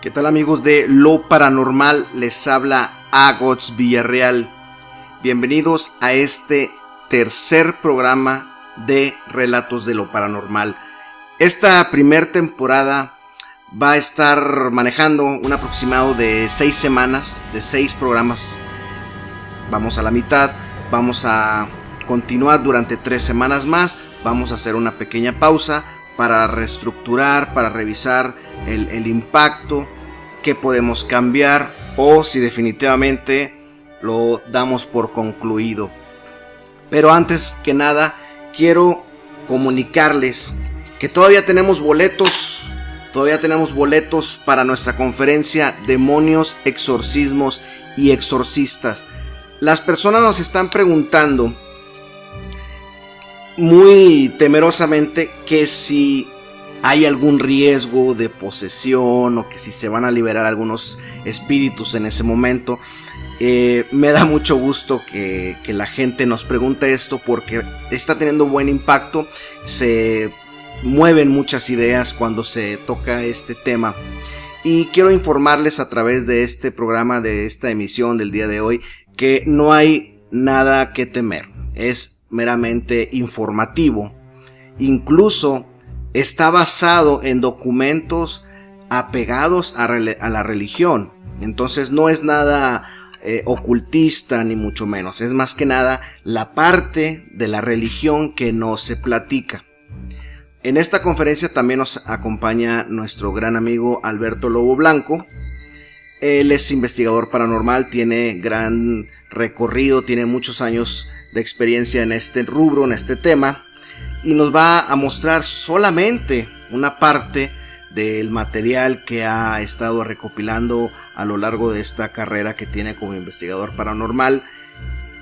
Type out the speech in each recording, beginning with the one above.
¿Qué tal, amigos de Lo Paranormal? Les habla Agots Villarreal. Bienvenidos a este tercer programa de Relatos de lo Paranormal. Esta primer temporada va a estar manejando un aproximado de 6 semanas, de 6 programas. Vamos a la mitad, vamos a continuar durante 3 semanas más. Vamos a hacer una pequeña pausa para reestructurar, para revisar el impacto, qué podemos cambiar o si definitivamente lo damos por concluido. Pero antes que nada quiero comunicarles que todavía tenemos boletos para nuestra conferencia Demonios, Exorcismos y Exorcistas. Las personas nos están preguntando muy temerosamente que si hay algún riesgo de posesión o que si se van a liberar algunos espíritus en ese momento. Me da mucho gusto que la gente nos pregunte esto porque está teniendo buen impacto. Se mueven muchas ideas cuando se toca este tema. Y quiero informarles a través de este programa, de esta emisión del día de hoy, que no hay nada que temer. Es meramente informativo. Incluso está basado en documentos apegados a la religión. Entonces no es nada ocultista ni mucho menos. Es más que nada la parte de la religión que no se platica. En esta conferencia también nos acompaña nuestro gran amigo Alberto Lobo Blanco. Él es investigador paranormal, tiene gran recorrido, tiene muchos años de experiencia en este rubro, en este tema, y nos va a mostrar solamente una parte del material que ha estado recopilando a lo largo de esta carrera que tiene como investigador paranormal.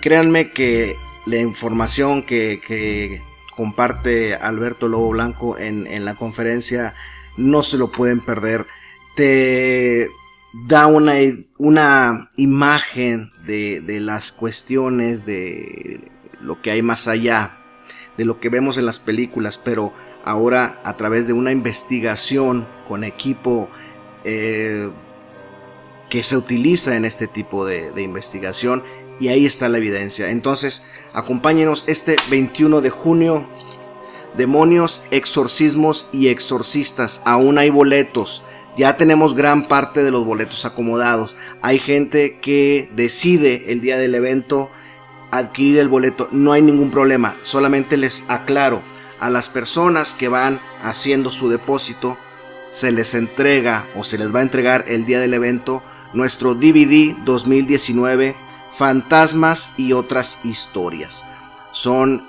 Créanme que la información que comparte Alberto Lobo Blanco en la conferencia no se lo pueden perder. Te da una imagen de las cuestiones, de lo que hay más allá, de lo que vemos en las películas, pero ahora a través de una investigación con equipo que se utiliza en este tipo de investigación, y ahí está la evidencia. Entonces acompáñenos este 21 de junio, Demonios, Exorcismos y Exorcistas. Aún hay boletos. Ya tenemos gran parte de los boletos acomodados. Hay gente que decide el día del evento adquirir el boleto. No hay ningún problema. Solamente les aclaro, a las personas que van haciendo su depósito, se les entrega o se les va a entregar el día del evento nuestro DVD 2019, Fantasmas y otras historias. Son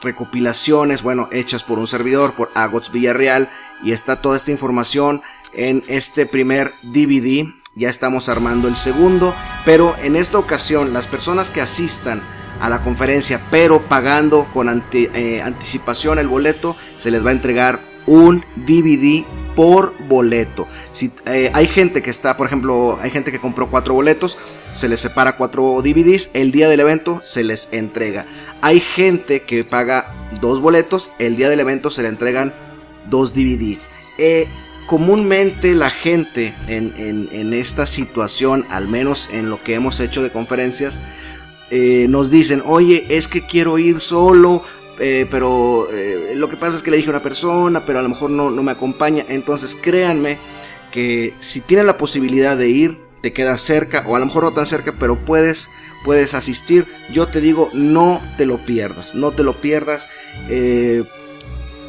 recopilaciones, hechas por un servidor, por Agots Villarreal. Y está toda esta información en este primer DVD. Ya estamos armando el segundo, pero en esta ocasión las personas que asistan a la conferencia pero pagando con anticipación el boleto, se les va a entregar un DVD por boleto. Si hay gente que está, por ejemplo, hay gente que compró 4 boletos, se les separa 4 DVDs, el día del evento se les entrega. Hay gente que paga 2 boletos, el día del evento se le entregan 2 DVD. Comúnmente la gente en esta situación, al menos en lo que hemos hecho de conferencias, nos dicen: oye, es que quiero ir solo, pero lo que pasa es que le dije a una persona, pero a lo mejor no me acompaña. Entonces créanme que si tienes la posibilidad de ir, te quedas cerca, o a lo mejor no tan cerca, pero puedes asistir. Yo te digo, no te lo pierdas.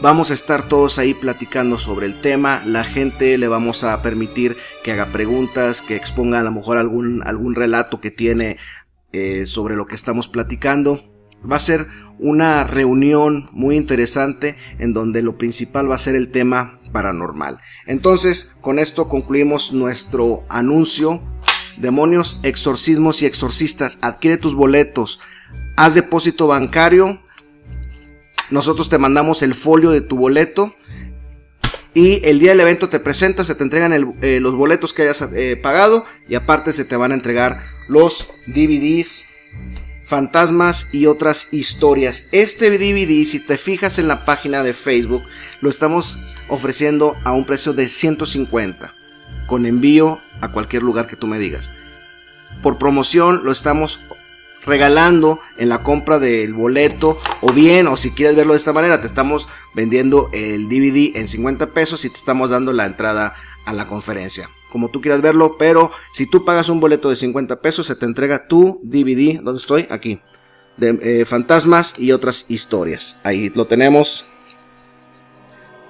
Vamos a estar todos ahí platicando sobre el tema. La gente le vamos a permitir que haga preguntas, que exponga a lo mejor algún relato que tiene sobre lo que estamos platicando. Va a ser una reunión muy interesante en donde lo principal va a ser el tema paranormal. Entonces, con esto concluimos nuestro anuncio. Demonios, Exorcismos y Exorcistas. Adquiere tus boletos, haz depósito bancario. Nosotros te mandamos el folio de tu boleto y el día del evento te presentas, se te entregan los boletos que hayas pagado, y aparte se te van a entregar los DVDs Fantasmas y otras historias. Este DVD, si te fijas en la página de Facebook, lo estamos ofreciendo a un precio de $150. con envío a cualquier lugar que tú me digas. Por promoción lo estamos regalando en la compra del boleto, o bien, o si quieres verlo de esta manera, te estamos vendiendo el DVD en 50 pesos y te estamos dando la entrada a la conferencia, como tú quieras verlo. Pero si tú pagas un boleto de 50 pesos, se te entrega tu DVD. ¿Dónde estoy? Aquí, de fantasmas y otras historias. Ahí lo tenemos,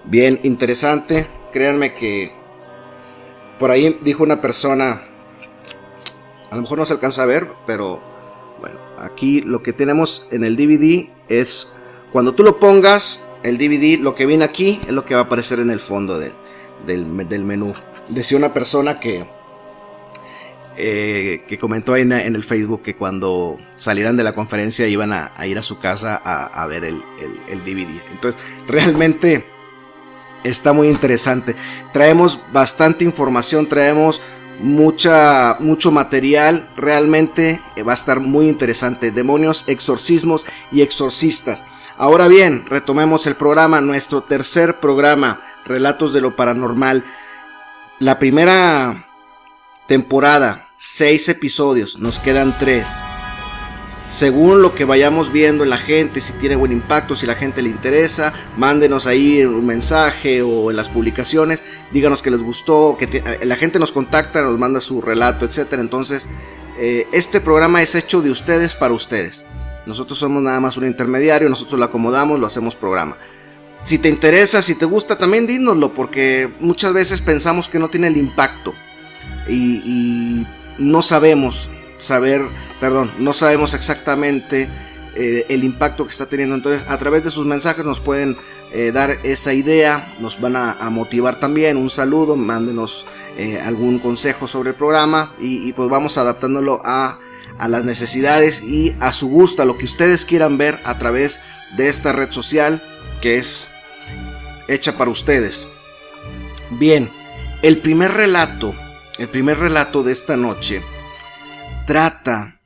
bien interesante. Créanme que por ahí dijo una persona, a lo mejor no se alcanza a ver, pero bueno, aquí lo que tenemos en el DVD es, cuando tú lo pongas, el DVD, lo que viene aquí es lo que va a aparecer en el fondo del menú. Decía una persona que comentó en el Facebook que cuando salieran de la conferencia iban a ir a su casa a ver el DVD. Entonces, realmente está muy interesante. Traemos bastante información, traemos mucho material. Realmente va a estar muy interesante. Demonios, exorcismos y exorcistas. Ahora bien, retomemos el programa, nuestro tercer programa, Relatos de lo Paranormal. La primera temporada, 6 episodios, nos quedan 3. Según lo que vayamos viendo en la gente, si tiene buen impacto, si la gente le interesa, mándenos ahí un mensaje o en las publicaciones, díganos que les gustó, que la gente nos contacta, nos manda su relato, etcétera. Entonces, este programa es hecho de ustedes para ustedes. Nosotros somos nada más un intermediario, nosotros lo acomodamos, lo hacemos programa. Si te interesa, si te gusta, también dínoslo, porque muchas veces pensamos que no tiene el impacto y no sabemos exactamente el impacto que está teniendo. Entonces, a través de sus mensajes nos pueden dar esa idea, nos van a motivar también. Un saludo, mándenos algún consejo sobre el programa y pues vamos adaptándolo a las necesidades y a su gusto, a lo que ustedes quieran ver a través de esta red social que es hecha para ustedes. Bien, el primer relato de esta noche trata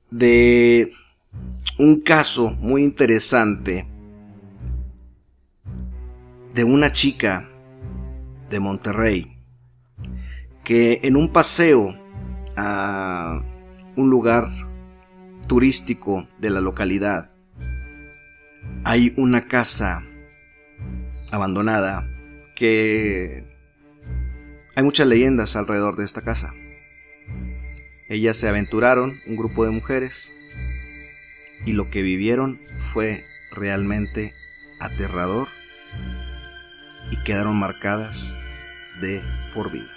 de un caso muy interesante de una chica de Monterrey que en un paseo a un lugar turístico de la localidad hay una casa abandonada que hay muchas leyendas alrededor de esta casa. Ellas se aventuraron, un grupo de mujeres, y lo que vivieron fue realmente aterrador y quedaron marcadas de por vida.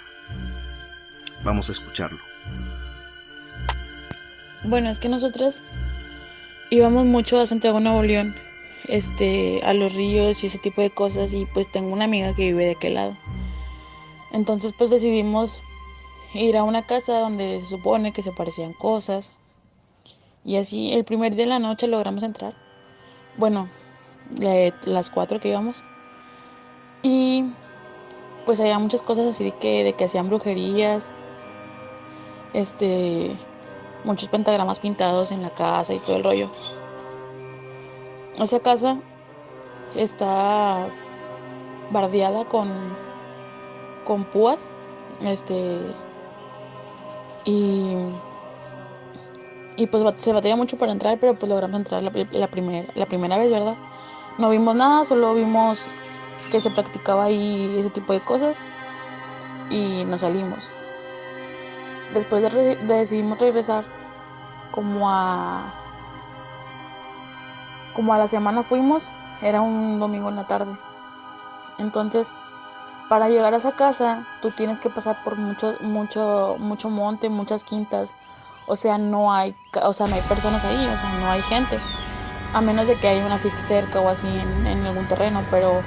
Vamos a escucharlo. Bueno, es que nosotras íbamos mucho a Santiago, Nuevo León, a los ríos y ese tipo de cosas, y pues tengo una amiga que vive de aquel lado. Entonces pues decidimos ir a una casa donde se supone que se parecían cosas, y así el primer día de la noche logramos entrar. Bueno, las 4 que íbamos, y pues había muchas cosas así de que hacían brujerías, muchos pentagramas pintados en la casa y todo el rollo. Esa casa está bardeada con púas, y pues se batalla mucho para entrar, pero pues logramos entrar la primera vez, ¿verdad? No vimos nada, solo vimos que se practicaba ahí ese tipo de cosas y nos salimos. Después decidimos regresar, como a la semana fuimos, era un domingo en la tarde. Entonces, para llegar a esa casa, tú tienes que pasar por mucho monte, muchas quintas. O sea, no hay personas ahí, o sea, no hay gente. A menos de que haya una fiesta cerca o así en algún terreno, pero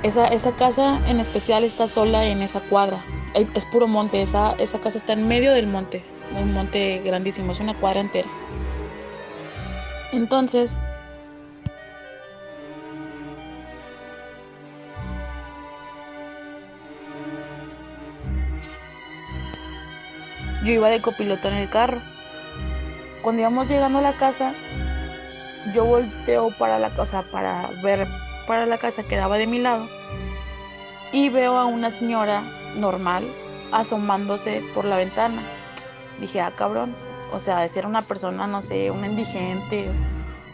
esa casa en especial está sola en esa cuadra. Es puro monte, esa casa está en medio del monte, un monte grandísimo, es una cuadra entera. Entonces, yo iba de copiloto en el carro. Cuando íbamos llegando a la casa, yo volteo para la casa, para ver para la casa que daba de mi lado, y veo a una señora normal, asomándose por la ventana. Dije, cabrón, o sea, de ser una persona, no sé, una indigente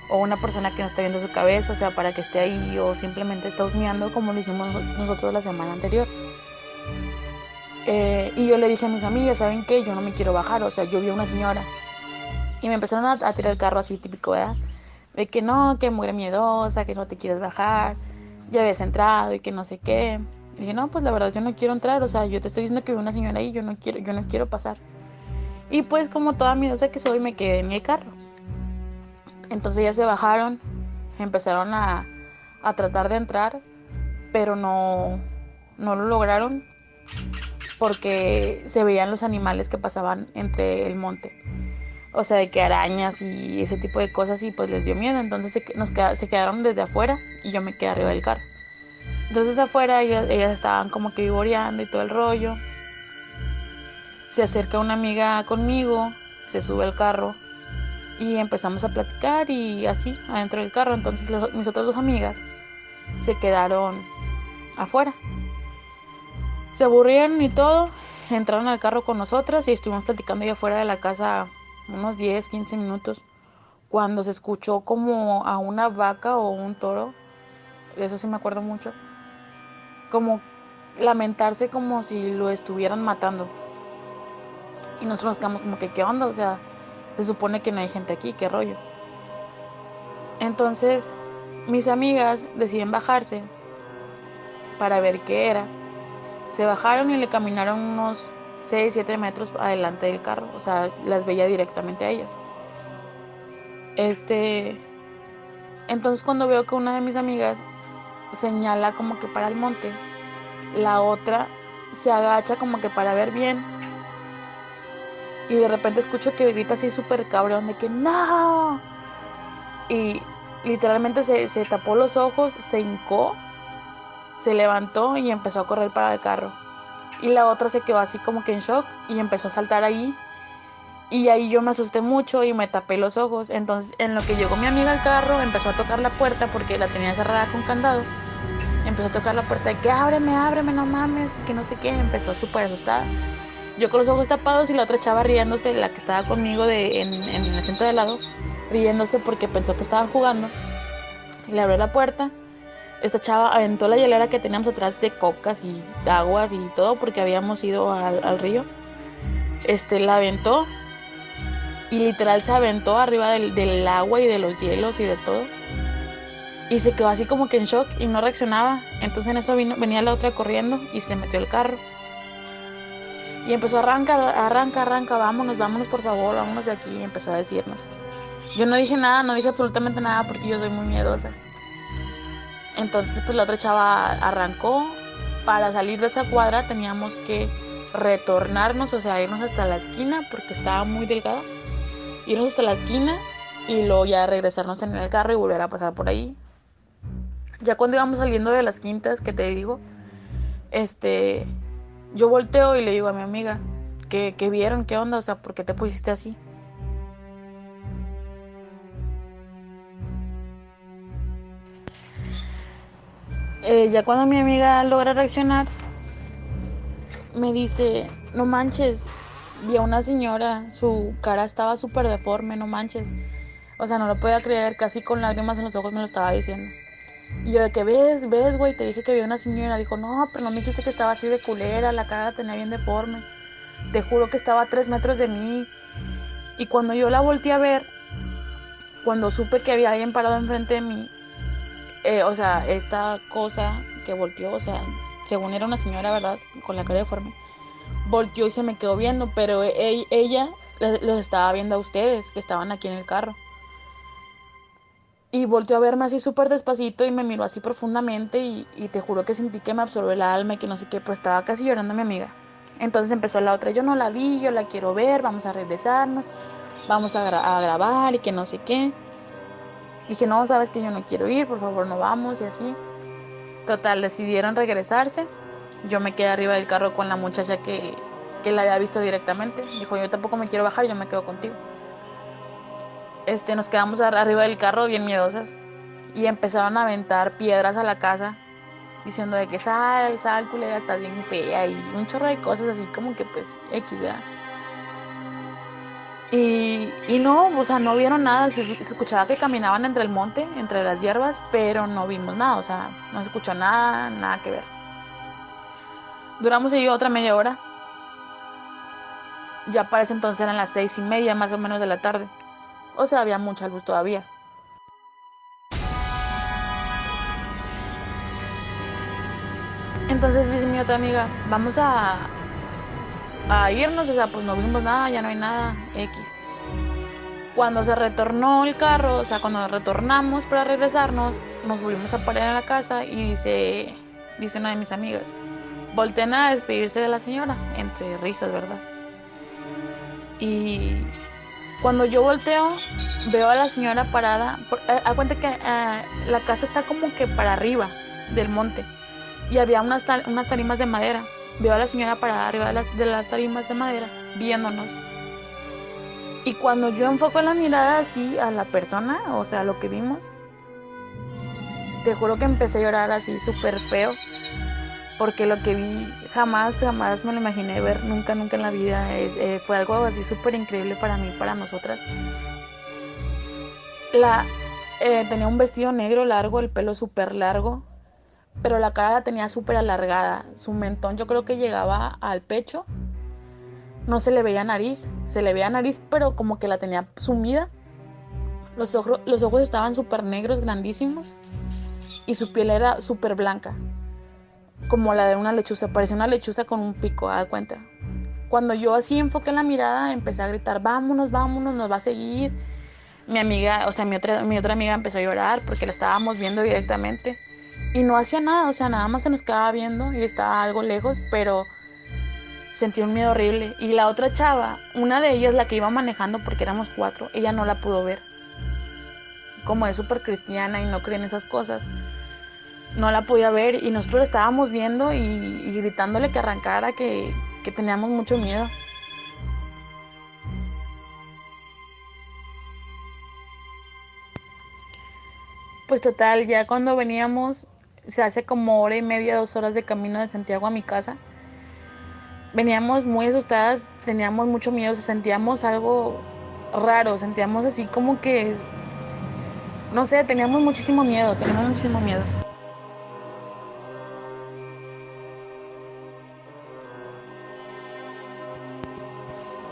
o una persona que no está viendo su cabeza, o sea, para que esté ahí, o simplemente está husmeando como lo hicimos nosotros la semana anterior. Y yo le dije a mis amigas, ¿saben qué? Yo no me quiero bajar, o sea, yo vi a una señora. Y me empezaron a tirar el carro así típico, ¿verdad? De que no, que mujer miedosa, que no te quieres bajar, ya habías entrado y que no sé qué. Y dije, no, pues la verdad yo no quiero entrar, o sea, yo te estoy diciendo que vi una señora ahí, yo no quiero pasar. Y pues como toda miedosa que soy, me quedé en el carro. Entonces ya se bajaron, empezaron a tratar de entrar, pero no lo lograron porque se veían los animales que pasaban entre el monte. O sea, de que arañas y ese tipo de cosas, y pues les dio miedo. Entonces se quedaron desde afuera y yo me quedé arriba del carro. Entonces afuera ellas estaban como que vivoreando y todo el rollo. Se acerca una amiga conmigo, se sube al carro y empezamos a platicar y así, adentro del carro. Entonces mis otras dos amigas se quedaron afuera. Se aburrieron y todo, entraron al carro con nosotras y estuvimos platicando ahí afuera de la casa unos 10, 15 minutos. Cuando se escuchó como a una vaca o un toro, de eso sí me acuerdo mucho, como lamentarse como si lo estuvieran matando. Y nosotros nos quedamos como que, ¿qué onda? O sea, se supone que no hay gente aquí, ¿qué rollo? Entonces, mis amigas deciden bajarse para ver qué era. Se bajaron y le caminaron unos 6, 7 metros adelante del carro. O sea, las veía directamente a ellas. Entonces cuando veo que una de mis amigas señala como que para el monte, la otra se agacha como que para ver bien. Y de repente escucho que grita así súper cabrón de que ¡no! Y literalmente se tapó los ojos, se hincó, se levantó y empezó a correr para el carro. Y la otra se quedó así como que en shock y empezó a saltar ahí. Y ahí yo me asusté mucho y me tapé los ojos. Entonces en lo que llegó mi amiga al carro, empezó a tocar la puerta porque la tenía cerrada con candado. Empezó a tocar la puerta de que ábreme, no mames, que no sé qué. Empezó súper asustada. Yo con los ojos tapados y la otra chava riéndose, la que estaba conmigo en el centro de lado, riéndose porque pensó que estaban jugando. Le abrió la puerta. Esta chava aventó la hielera que teníamos atrás de cocas y aguas y todo porque habíamos ido al río. La aventó y literal se aventó arriba del agua y de los hielos y de todo. Y se quedó así como que en shock y no reaccionaba. Entonces en eso venía la otra corriendo y se metió el carro. Y empezó arranca, vámonos por favor, vámonos de aquí. Y empezó a decirnos. Yo no dije nada, no dije absolutamente nada porque yo soy muy miedosa. Entonces pues la otra chava arrancó. Para salir de esa cuadra teníamos que retornarnos, o sea, irnos hasta la esquina porque estaba muy delgada. Irnos hasta la esquina y luego ya regresarnos en el carro y volver a pasar por ahí. Ya cuando íbamos saliendo de las quintas, que te digo, yo volteo y le digo a mi amiga, ¿qué vieron? ¿Qué onda? O sea, ¿por qué te pusiste así? Ya cuando mi amiga logra reaccionar, me dice, no manches, vi a una señora, su cara estaba súper deforme, no manches. O sea, no lo podía creer, casi con lágrimas en los ojos me lo estaba diciendo. Y yo de que ves, güey, te dije que había una señora. Dijo, no, pero no me dijiste que estaba así de culera, la cara la tenía bien deforme. Te juro que estaba a 3 metros de mí. Y cuando yo la volteé a ver, cuando supe que había alguien parado enfrente de mí, o sea, esta cosa que volteó, o sea, según era una señora, ¿verdad? Con la cara deforme, volteó y se me quedó viendo, pero ella los estaba viendo a ustedes, que estaban aquí en el carro. Y volteó a verme así súper despacito y me miró así profundamente y te juro que sentí que me absorbió el alma y que no sé qué, pues estaba casi llorando mi amiga. Entonces empezó la otra, yo no la vi, yo la quiero ver, vamos a regresarnos, vamos a grabar y que no sé qué. Dije, no, sabes que yo no quiero ir, por favor no vamos y así. Total, decidieron regresarse. Yo me quedé arriba del carro con la muchacha que la había visto directamente. Dijo, yo tampoco me quiero bajar, yo me quedo contigo. Nos quedamos arriba del carro bien miedosas y empezaron a aventar piedras a la casa diciendo de que sal, culera, estás bien fea, y un chorro de cosas así como que pues X, ¿verdad? Y no, o sea, no vieron nada, se escuchaba que caminaban entre el monte, entre las hierbas, pero no vimos nada, o sea, no se escuchó nada, nada que ver. Duramos ahí otra media hora, ya para ese entonces eran las 6:30 más o menos de la tarde, o sea, había mucha luz todavía. Entonces dice mi otra amiga, vamos a irnos, o sea, pues no vimos nada, ya no hay nada, X. Cuando se retornó el carro, o sea, cuando retornamos para regresarnos, nos volvimos a parar en la casa y dice una de mis amigas, voltean a despedirse de la señora, entre risas, ¿verdad? Y cuando yo volteo, veo a la señora parada, a cuenta que la casa está como que para arriba del monte y había unas tarimas de madera. Veo a la señora parada arriba de las tarimas de madera, viéndonos. Y cuando yo enfoco la mirada así a la persona, o sea, lo que vimos, te juro que empecé a llorar así súper feo, porque lo que vi jamás me lo imaginé ver, nunca en la vida. Fue algo así súper increíble para mí, para nosotras. Tenía un vestido negro largo, el pelo súper largo, pero la cara la tenía súper alargada. Su mentón yo creo que llegaba al pecho. No se le veía nariz, pero como que la tenía sumida. Los ojos estaban súper negros, grandísimos, y su piel era súper blanca, como la de una lechuza, parecía una lechuza con un pico, ¿da cuenta? Cuando yo así enfoqué la mirada, empecé a gritar, vámonos, nos va a seguir. Mi amiga, o sea, mi otra amiga empezó a llorar porque la estábamos viendo directamente y no hacía nada, o sea, nada más se nos quedaba viendo y estaba algo lejos, pero sentí un miedo horrible. Y la otra chava, una de ellas, la que iba manejando, porque éramos 4, ella no la pudo ver. Como es súper cristiana y no cree en esas cosas, no la podía ver y nosotros la estábamos viendo y gritándole que arrancara, que teníamos mucho miedo. Pues total, ya cuando veníamos, se hace como 1:30, 2 horas de camino de Santiago a mi casa. Veníamos muy asustadas, teníamos mucho miedo, sentíamos algo raro, sentíamos así como que, no sé, teníamos muchísimo miedo.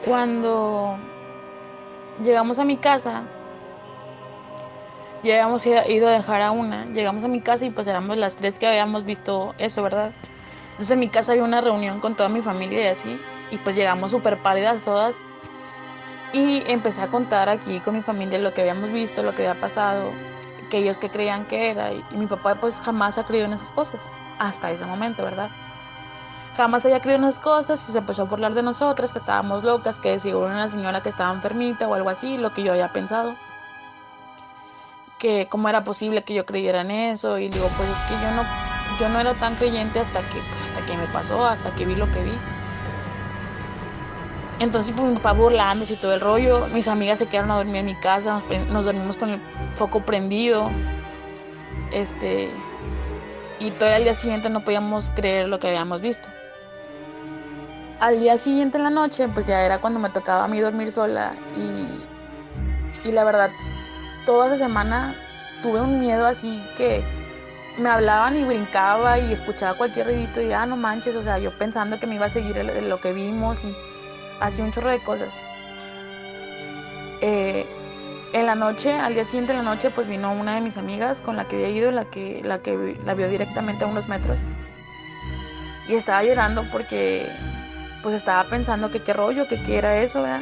Cuando llegamos a mi casa, ya habíamos ido a dejar a una, llegamos a mi casa y pues éramos las 3 que habíamos visto eso, ¿verdad? Entonces en mi casa había una reunión con toda mi familia y así, y pues llegamos súper pálidas todas. Y empecé a contar aquí con mi familia lo que habíamos visto, lo que había pasado, que ellos que creían que era. Y mi papá pues jamás ha creído en esas cosas, hasta ese momento, ¿verdad? Jamás había creído en esas cosas y se empezó a burlar de nosotras, que estábamos locas, que seguro era una señora que estaba enfermita o algo así, lo que yo había pensado. Que cómo era posible que yo creyera en eso. Y digo, pues es que yo no era tan creyente hasta que me pasó, hasta que vi lo que vi. Entonces pues mi papá burlándose y todo el rollo. Mis amigas se quedaron a dormir en mi casa, nos dormimos con el foco prendido. Y todo el día siguiente no podíamos creer lo que habíamos visto. Al día siguiente en la noche, pues ya era cuando me tocaba a mí dormir sola. Y la verdad, toda esa semana tuve un miedo así que me hablaban y brincaba y escuchaba cualquier ruidito y no manches, o sea, yo pensando que me iba a seguir lo que vimos y hacía un chorro de cosas. En la noche, al día siguiente en la noche, pues vino una de mis amigas con la que había ido, la vio directamente a unos metros. Y estaba llorando porque pues estaba pensando que qué rollo, que qué era eso, ¿verdad?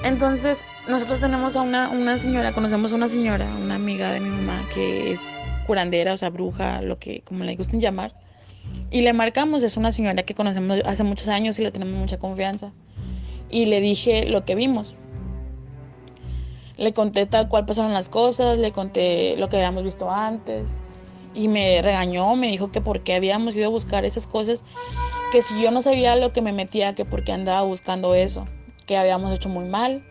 Entonces, nosotros tenemos a una señora, conocemos a una señora, una amiga de mi mamá, que es curandera, o sea, bruja, lo que como le gusten llamar. Y le marcamos, es una señora que conocemos hace muchos años y le tenemos mucha confianza. Y le dije lo que vimos. Le conté tal cual pasaron las cosas, le conté lo que habíamos visto antes. Y me regañó, me dijo que por qué habíamos ido a buscar esas cosas, que si yo no sabía lo que me metía, que por qué andaba buscando eso, que habíamos hecho muy mal.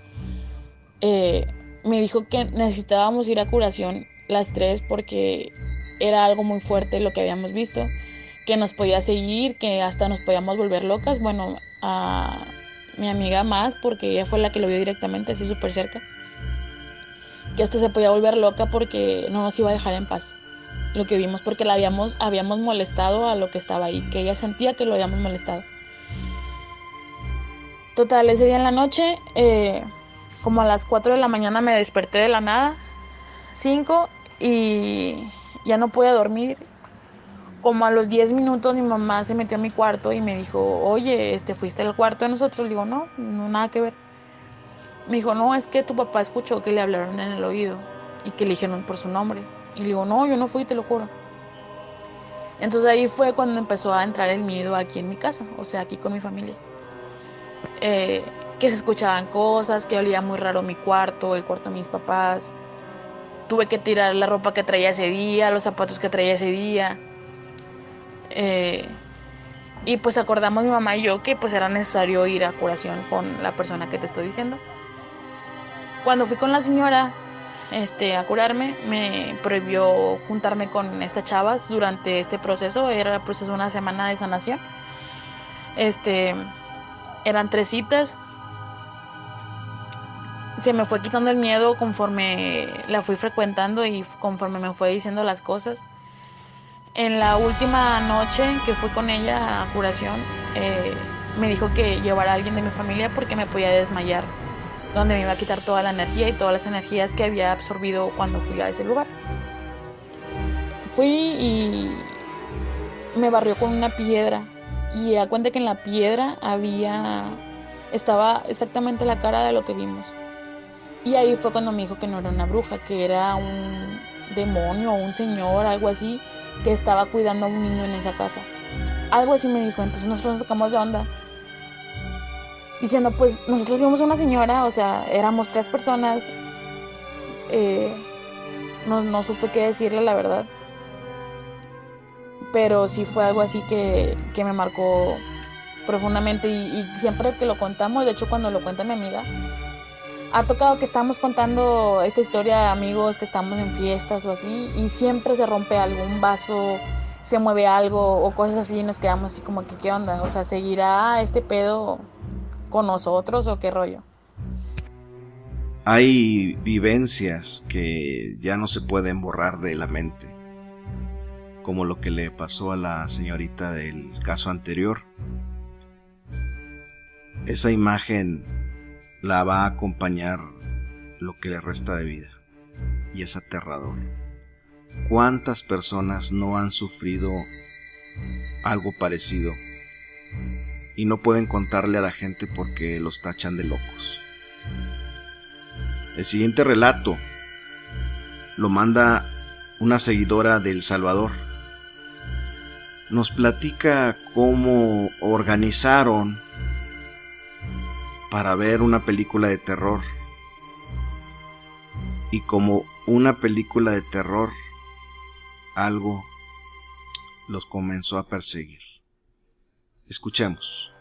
Me dijo que necesitábamos ir a curación las 3 porque era algo muy fuerte lo que habíamos visto, que nos podía seguir, que hasta nos podíamos volver locas. Bueno, a mi amiga más, porque ella fue la que lo vio directamente, así súper cerca, que hasta se podía volver loca porque no nos iba a dejar en paz lo que vimos, porque la habíamos molestado a lo que estaba ahí, que ella sentía que lo habíamos molestado. Total, ese día en la noche, como a las 4 de la mañana me desperté de la nada, 5, y ya no pude dormir. Como a los 10 minutos mi mamá se metió a mi cuarto y me dijo, oye, ¿fuiste al cuarto de nosotros? Le digo, no, no, nada que ver. Me dijo, no, es que tu papá escuchó que le hablaron en el oído y que le dijeron por su nombre. Y le digo, no, yo no fui, te lo juro. Entonces ahí fue cuando empezó a entrar el miedo aquí en mi casa, o sea, aquí con mi familia. Que se escuchaban cosas, que olía muy raro mi cuarto, el cuarto de mis papás. Tuve que tirar la ropa que traía ese día, los zapatos que traía ese día. Y pues acordamos mi mamá y yo que pues era necesario ir a curación con la persona que te estoy diciendo. Cuando fui con la señora a curarme, me prohibió juntarme con estas chavas durante este proceso. Era el proceso de una semana de sanación. Eran 3 citas. Se me fue quitando el miedo conforme la fui frecuentando y conforme me fue diciendo las cosas. En la última noche que fui con ella a curación, me dijo que llevara a alguien de mi familia porque me podía desmayar, donde me iba a quitar toda la energía y todas las energías que había absorbido cuando fui a ese lugar. Fui y me barrió con una piedra y a cuenta que en la piedra estaba exactamente la cara de lo que vimos. Y ahí fue cuando me dijo que no era una bruja, que era un demonio o un señor, algo así, que estaba cuidando a un niño en esa casa. Algo así me dijo. Entonces nosotros nos sacamos de onda, diciendo, pues nosotros vimos a una señora, o sea, éramos 3 personas. No supe qué decirle, la verdad. Pero sí fue algo así que me marcó profundamente. Y siempre que lo contamos, de hecho cuando lo cuenta mi amiga, ha tocado que estamos contando esta historia a amigos, que estamos en fiestas o así, y siempre se rompe algún vaso, se mueve algo o cosas así, y nos quedamos así como que qué onda, o sea, ¿seguirá este pedo con nosotros o qué rollo? Hay vivencias que ya no se pueden borrar de la mente, como lo que le pasó a la señorita del caso anterior. Esa imagen la va a acompañar lo que le resta de vida y es aterrador. ¿Cuántas personas no han sufrido algo parecido y no pueden contarle a la gente porque los tachan de locos? El siguiente relato lo manda una seguidora de El Salvador. Nos platica cómo organizaron para ver una película de terror y como una película de terror algo los comenzó a perseguir. Escuchemos.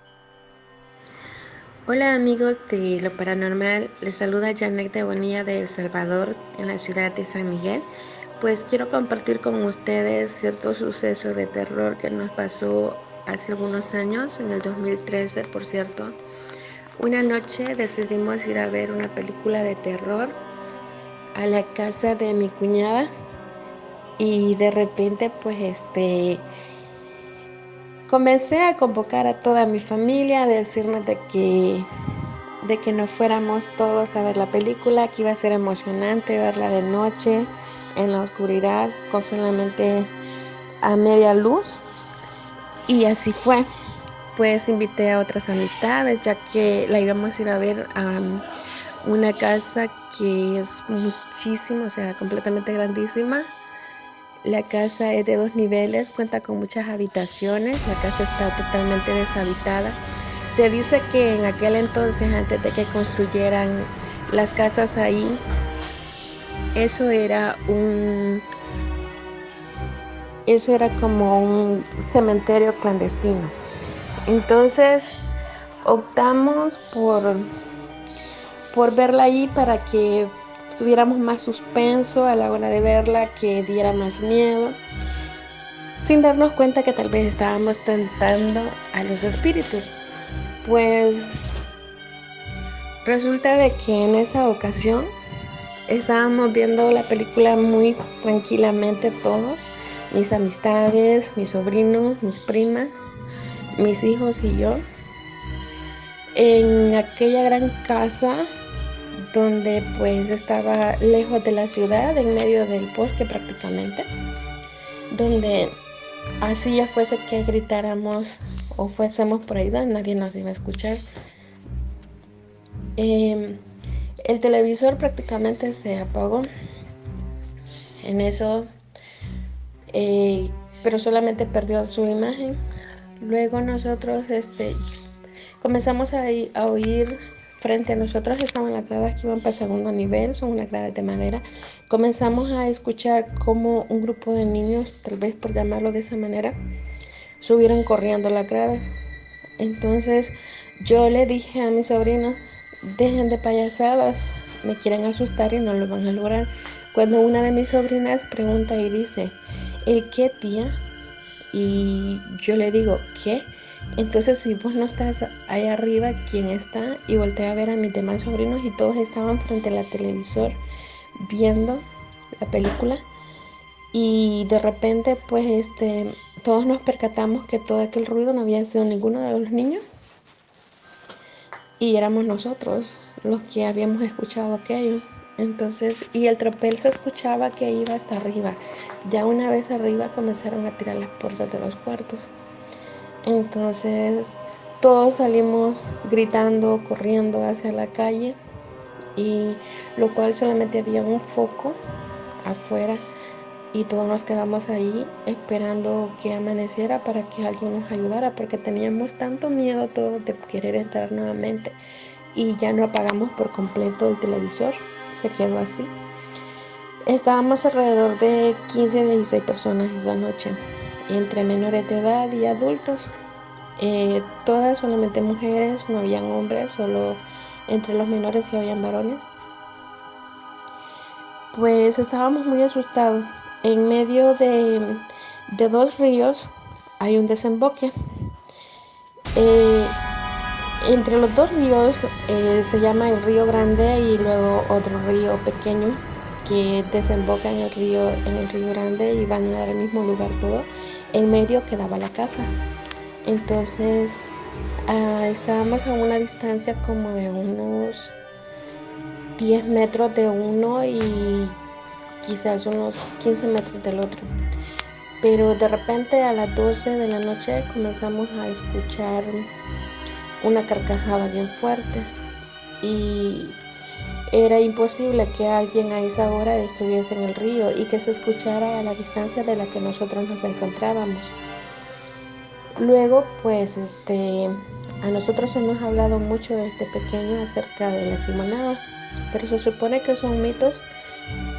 Hola amigos de Lo Paranormal, les saluda Janet de Bonilla de El Salvador, en la ciudad de San Miguel. Pues quiero compartir con ustedes cierto suceso de terror que nos pasó hace algunos años, en el 2013 por cierto. Una noche decidimos ir a ver una película de terror a la casa de mi cuñada y de repente pues comencé a convocar a toda mi familia, a decirnos de que nos fuéramos todos a ver la película, que iba a ser emocionante verla de noche, en la oscuridad, con solamente a media luz. Y así fue. Pues invité a otras amistades, ya que la íbamos a ir a ver a una casa que es muchísimo, o sea, completamente grandísima. La casa es de 2 niveles, cuenta con muchas habitaciones, la casa está totalmente deshabitada. Se dice que en aquel entonces, antes de que construyeran las casas ahí, eso era como un cementerio clandestino. Entonces optamos por verla allí para que tuviéramos más suspenso a la hora de verla, que diera más miedo, sin darnos cuenta que tal vez estábamos tentando a los espíritus. Pues resulta de que en esa ocasión estábamos viendo la película muy tranquilamente todos, mis amistades, mis sobrinos, mis primas, mis hijos y yo, en aquella gran casa donde pues estaba lejos de la ciudad, en medio del bosque prácticamente, donde así ya fuese que gritáramos o fuésemos por ahí, nadie nos iba a escuchar. El televisor prácticamente se apagó en eso, pero solamente perdió su imagen. Luego nosotros comenzamos a oír frente a nosotros, estaban las gradas que iban para el segundo nivel, son unas gradas de madera. Comenzamos a escuchar como un grupo de niños, tal vez por llamarlo de esa manera, subieron corriendo las gradas. Entonces yo le dije a mis sobrinos, dejen de payasadas, me quieren asustar y no lo van a lograr. Cuando una de mis sobrinas pregunta y dice, ¿el qué, tía? Y yo le digo, ¿qué? Entonces, si vos no estás ahí arriba, ¿quién está? Y volteé a ver a mis demás sobrinos y todos estaban frente al televisor viendo la película. Y de repente, pues, todos nos percatamos que todo aquel ruido no había sido ninguno de los niños. Y éramos nosotros los que habíamos escuchado aquello. Entonces, y el tropel se escuchaba que iba hasta arriba. Ya una vez arriba comenzaron a tirar las puertas de los cuartos. Entonces todos salimos gritando, corriendo hacia la calle, y lo cual solamente había un foco afuera y todos nos quedamos ahí esperando que amaneciera para que alguien nos ayudara, porque teníamos tanto miedo todos de querer entrar nuevamente, y ya no apagamos por completo el televisor, se quedó así. Estábamos alrededor de 15 a 16 personas esa noche, entre menores de edad y adultos. Todas solamente mujeres, no habían hombres, solo entre los menores sí habían varones. Pues estábamos muy asustados. En medio de dos ríos hay un desemboque. Entre los dos ríos se llama el Río Grande, y luego otro río pequeño que desemboca en el río Grande y van a dar el mismo lugar todo. En medio quedaba la casa. Entonces estábamos a una distancia como de unos 10 metros de uno y quizás unos 15 metros del otro. Pero de repente a las 12 de la noche comenzamos a escuchar una carcajada bien fuerte, y era imposible que alguien a esa hora estuviese en el río y que se escuchara a la distancia de la que nosotros nos encontrábamos. Luego, pues, a nosotros hemos hablado mucho desde pequeño acerca de la simonada, pero se supone que son mitos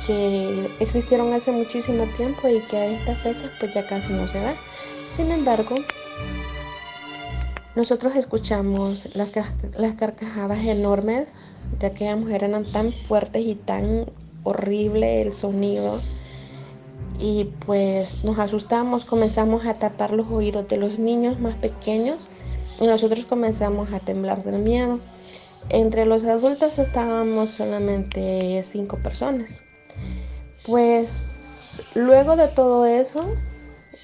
que existieron hace muchísimo tiempo y que a esta fecha pues ya casi no se da. Sin embargo, nosotros escuchamos las carcajadas enormes de aquella mujer, eran tan fuertes y tan horrible el sonido, y pues nos asustamos, comenzamos a tapar los oídos de los niños más pequeños y nosotros comenzamos a temblar del miedo. Entre los adultos estábamos solamente 5 personas. Pues luego de todo eso,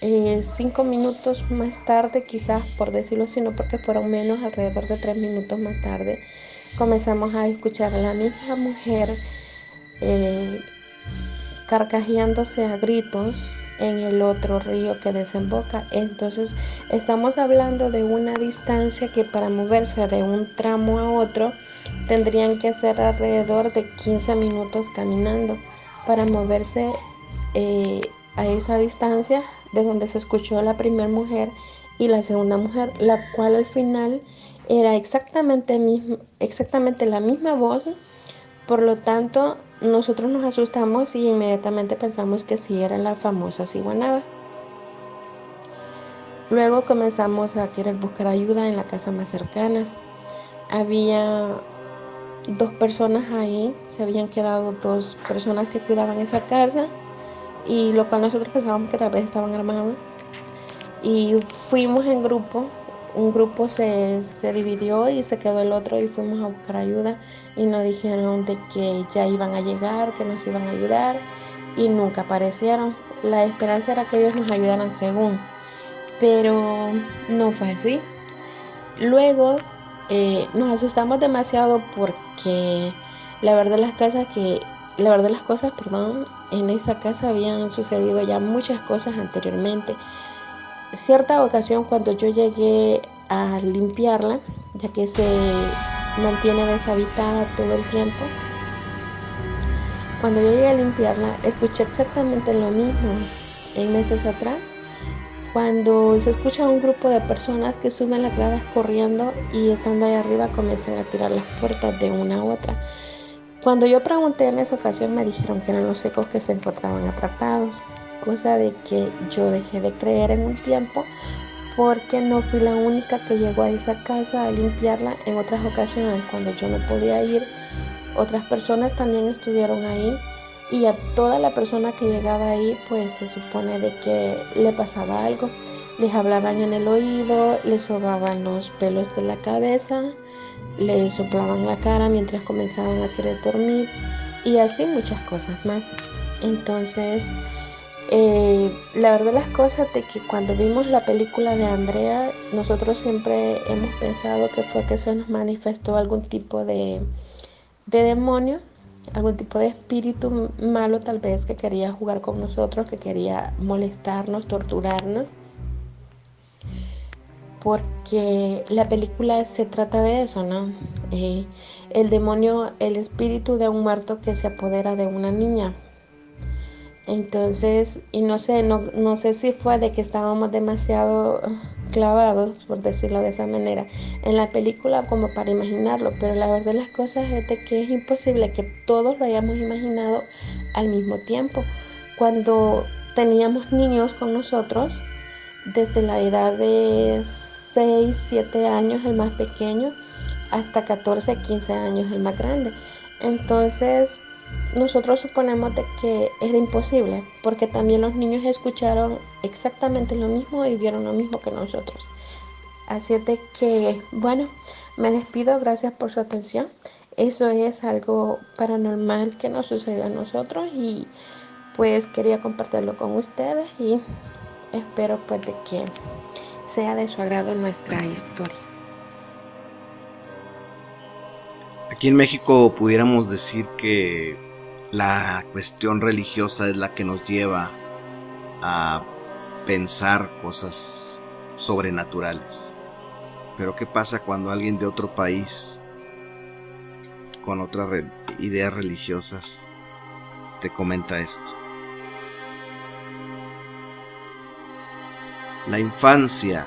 5 minutos más tarde, quizás por decirlo así, no porque fueron menos, alrededor de 3 minutos más tarde, comenzamos a escuchar a la misma mujer carcajeándose a gritos en el otro río que desemboca. Entonces estamos hablando de una distancia que para moverse de un tramo a otro tendrían que hacer alrededor de 15 minutos caminando para moverse a esa distancia de donde se escuchó la primera mujer y la segunda mujer, la cual al final era exactamente la misma voz. Por lo tanto, nosotros nos asustamos y inmediatamente pensamos que sí era la famosa ciguanaba. Luego comenzamos a querer buscar ayuda en la casa más cercana. Había dos personas ahí, se habían quedado dos personas que cuidaban esa casa, y lo cual nosotros pensábamos que tal vez estaban armados. Y fuimos en grupo, un grupo se dividió y se quedó el otro, y fuimos a buscar ayuda, y nos dijeron de que ya iban a llegar, que nos iban a ayudar, y nunca aparecieron. La esperanza era que ellos nos ayudaran según, pero no fue así. Luego nos asustamos demasiado porque la verdad la verdad las cosas, perdón, en esa casa habían sucedido ya muchas cosas anteriormente. Cierta ocasión, cuando yo llegué a limpiarla, ya que se mantiene deshabitada todo el tiempo, cuando yo llegué a limpiarla, escuché exactamente lo mismo en meses atrás, cuando se escucha un grupo de personas que suben las gradas corriendo, y estando ahí arriba comienzan a tirar las puertas de una a otra. Cuando yo pregunté en esa ocasión, me dijeron que eran los ecos que se encontraban atrapados, cosa de que yo dejé de creer en un tiempo, porque no fui la única que llegó a esa casa a limpiarla. En otras ocasiones, cuando yo no podía ir, otras personas también estuvieron ahí, y a toda la persona que llegaba ahí, pues se supone de que le pasaba algo. Les hablaban en el oído, les sobaban los pelos de la cabeza, les soplaban la cara mientras comenzaban a querer dormir, y así muchas cosas más. Entonces, la verdad las cosas de que cuando vimos la película de Andrea, nosotros siempre hemos pensado que fue que se nos manifestó algún tipo de demonio, algún tipo de espíritu malo tal vez, que quería jugar con nosotros, que quería molestarnos, torturarnos, porque la película se trata de eso, ¿no? El demonio, el espíritu de un muerto que se apodera de una niña. Entonces, y no sé si fue de que estábamos demasiado clavados, por decirlo de esa manera, en la película como para imaginarlo, pero la verdad de las cosas es de que es imposible que todos lo hayamos imaginado al mismo tiempo. Cuando teníamos niños con nosotros, desde la edad de 6 7 años el más pequeño, hasta 14 15 años el más grande. Entonces, nosotros suponemos de que era imposible, porque también los niños escucharon exactamente lo mismo y vieron lo mismo que nosotros. Así es de que, bueno, me despido, gracias por su atención. Eso es algo paranormal que nos sucedió a nosotros, y pues quería compartirlo con ustedes, y espero pues de que sea de su agrado nuestra historia. Aquí en México pudiéramos decir que la cuestión religiosa es la que nos lleva a pensar cosas sobrenaturales. Pero ¿qué pasa cuando alguien de otro país con otras ideas religiosas te comenta esto? La infancia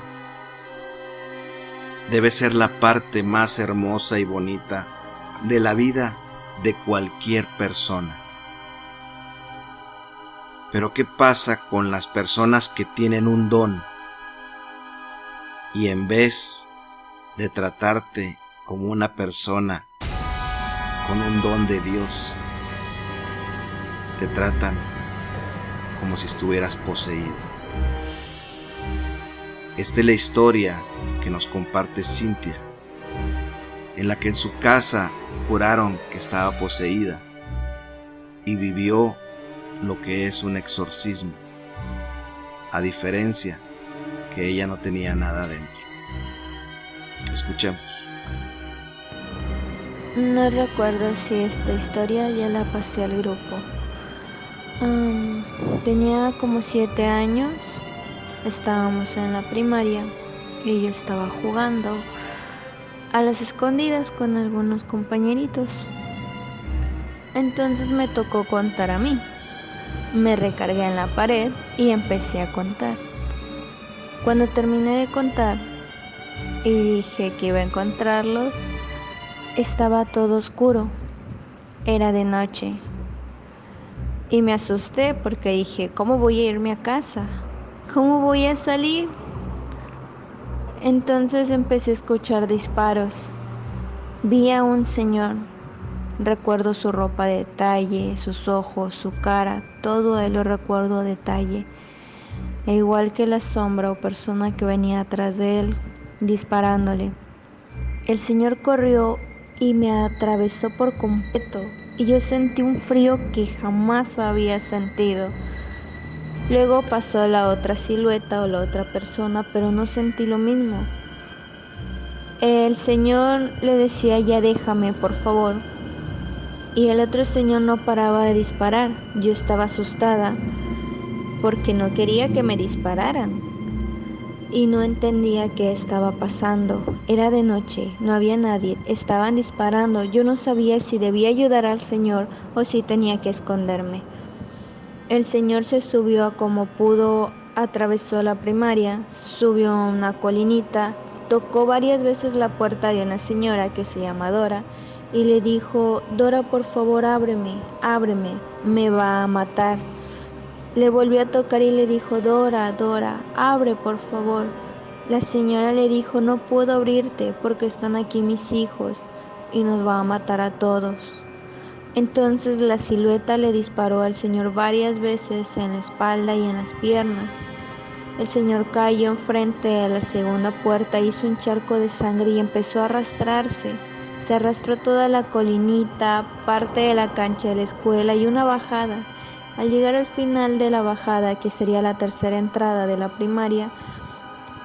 debe ser la parte más hermosa y bonita de la vida de cualquier persona. Pero ¿qué pasa con las personas que tienen un don y en vez de tratarte como una persona con un don de Dios, te tratan como si estuvieras poseído? Esta es la historia que nos comparte Cintia, en la que en su casa juraron que estaba poseída y vivió lo que es un exorcismo, a diferencia que ella no tenía nada dentro. Escuchemos. No recuerdo si esta historia ya la pasé al grupo. Tenía como 7 años, estábamos en la primaria y yo estaba jugando a las escondidas con algunos compañeritos. Entonces me tocó contar a mí. Me recargué en la pared y empecé a contar. Cuando terminé de contar y dije que iba a encontrarlos, estaba todo oscuro. Era de noche. Y me asusté porque dije, ¿cómo voy a irme a casa? ¿Cómo voy a salir? Entonces empecé a escuchar disparos. Vi a un señor Recuerdo su ropa de detalle, sus ojos, su cara, todo él lo recuerdo a detalle. E igual que la sombra o persona que venía atrás de él, disparándole. El Señor corrió y me atravesó por completo, y yo sentí un frío que jamás había sentido. Luego pasó la otra silueta o la otra persona, pero no sentí lo mismo. El Señor le decía, ya déjame, por favor. Y el otro señor no paraba de disparar. Yo estaba asustada porque no quería que me dispararan. Y no entendía qué estaba pasando. Era de noche, no había nadie, estaban disparando. Yo no sabía si debía ayudar al Señor o si tenía que esconderme. El Señor se subió a como pudo, atravesó la primaria, subió a una colinita, tocó varias veces la puerta de una señora que se llama Dora y le dijo, Dora, por favor, ábreme, ábreme, me va a matar. Le volvió a tocar y le dijo, Dora, Dora, abre por favor. La señora le dijo, no puedo abrirte porque están aquí mis hijos y nos va a matar a todos. Entonces la silueta le disparó al señor varias veces en la espalda y en las piernas. El señor cayó enfrente a la segunda puerta, hizo un charco de sangre y empezó a arrastrarse. Se arrastró toda la colinita, parte de la cancha de la escuela y una bajada. Al llegar al final de la bajada, que sería la tercera entrada de la primaria,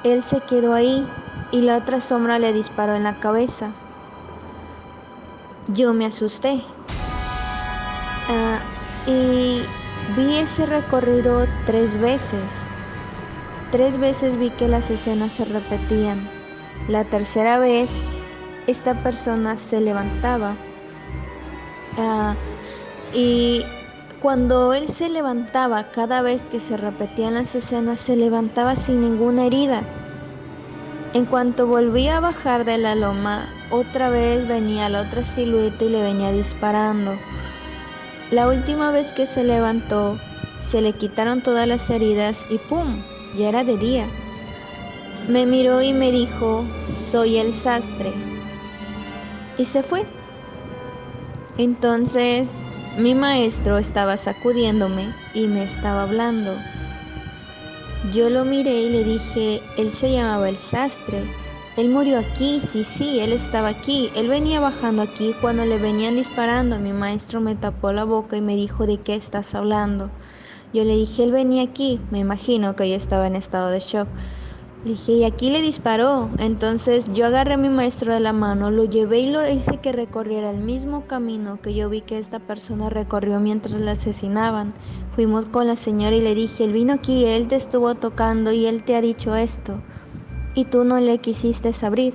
él se quedó ahí y la otra sombra le disparó en la cabeza. Yo me asusté. Y vi ese recorrido 3 veces. 3 veces vi que las escenas se repetían. La tercera vez, esta persona se levantaba. Y cuando él se levantaba, cada vez que se repetían las escenas, se levantaba sin ninguna herida. En cuanto volvía a bajar de la loma, otra vez venía la otra silueta y le venía disparando. La última vez que se levantó, se le quitaron todas las heridas y ¡pum! Ya era de día. Me miró y me dijo, soy el sastre. Y se fue. Entonces, mi maestro estaba sacudiéndome y me estaba hablando. Yo lo miré y le dije, él se llamaba el sastre. Él murió aquí, sí, él estaba aquí. Él venía bajando aquí cuando le venían disparando. Mi maestro me tapó la boca y me dijo, ¿de qué estás hablando? Yo le dije, él venía aquí. Me imagino que yo estaba en estado de shock. Le dije, y aquí le disparó. Entonces yo agarré a mi maestro de la mano, lo llevé y lo hice que recorriera el mismo camino que yo vi que esta persona recorrió mientras la asesinaban. Fuimos con la señora y le dije, él vino aquí, él te estuvo tocando y él te ha dicho esto. Y tú no le quisiste abrir.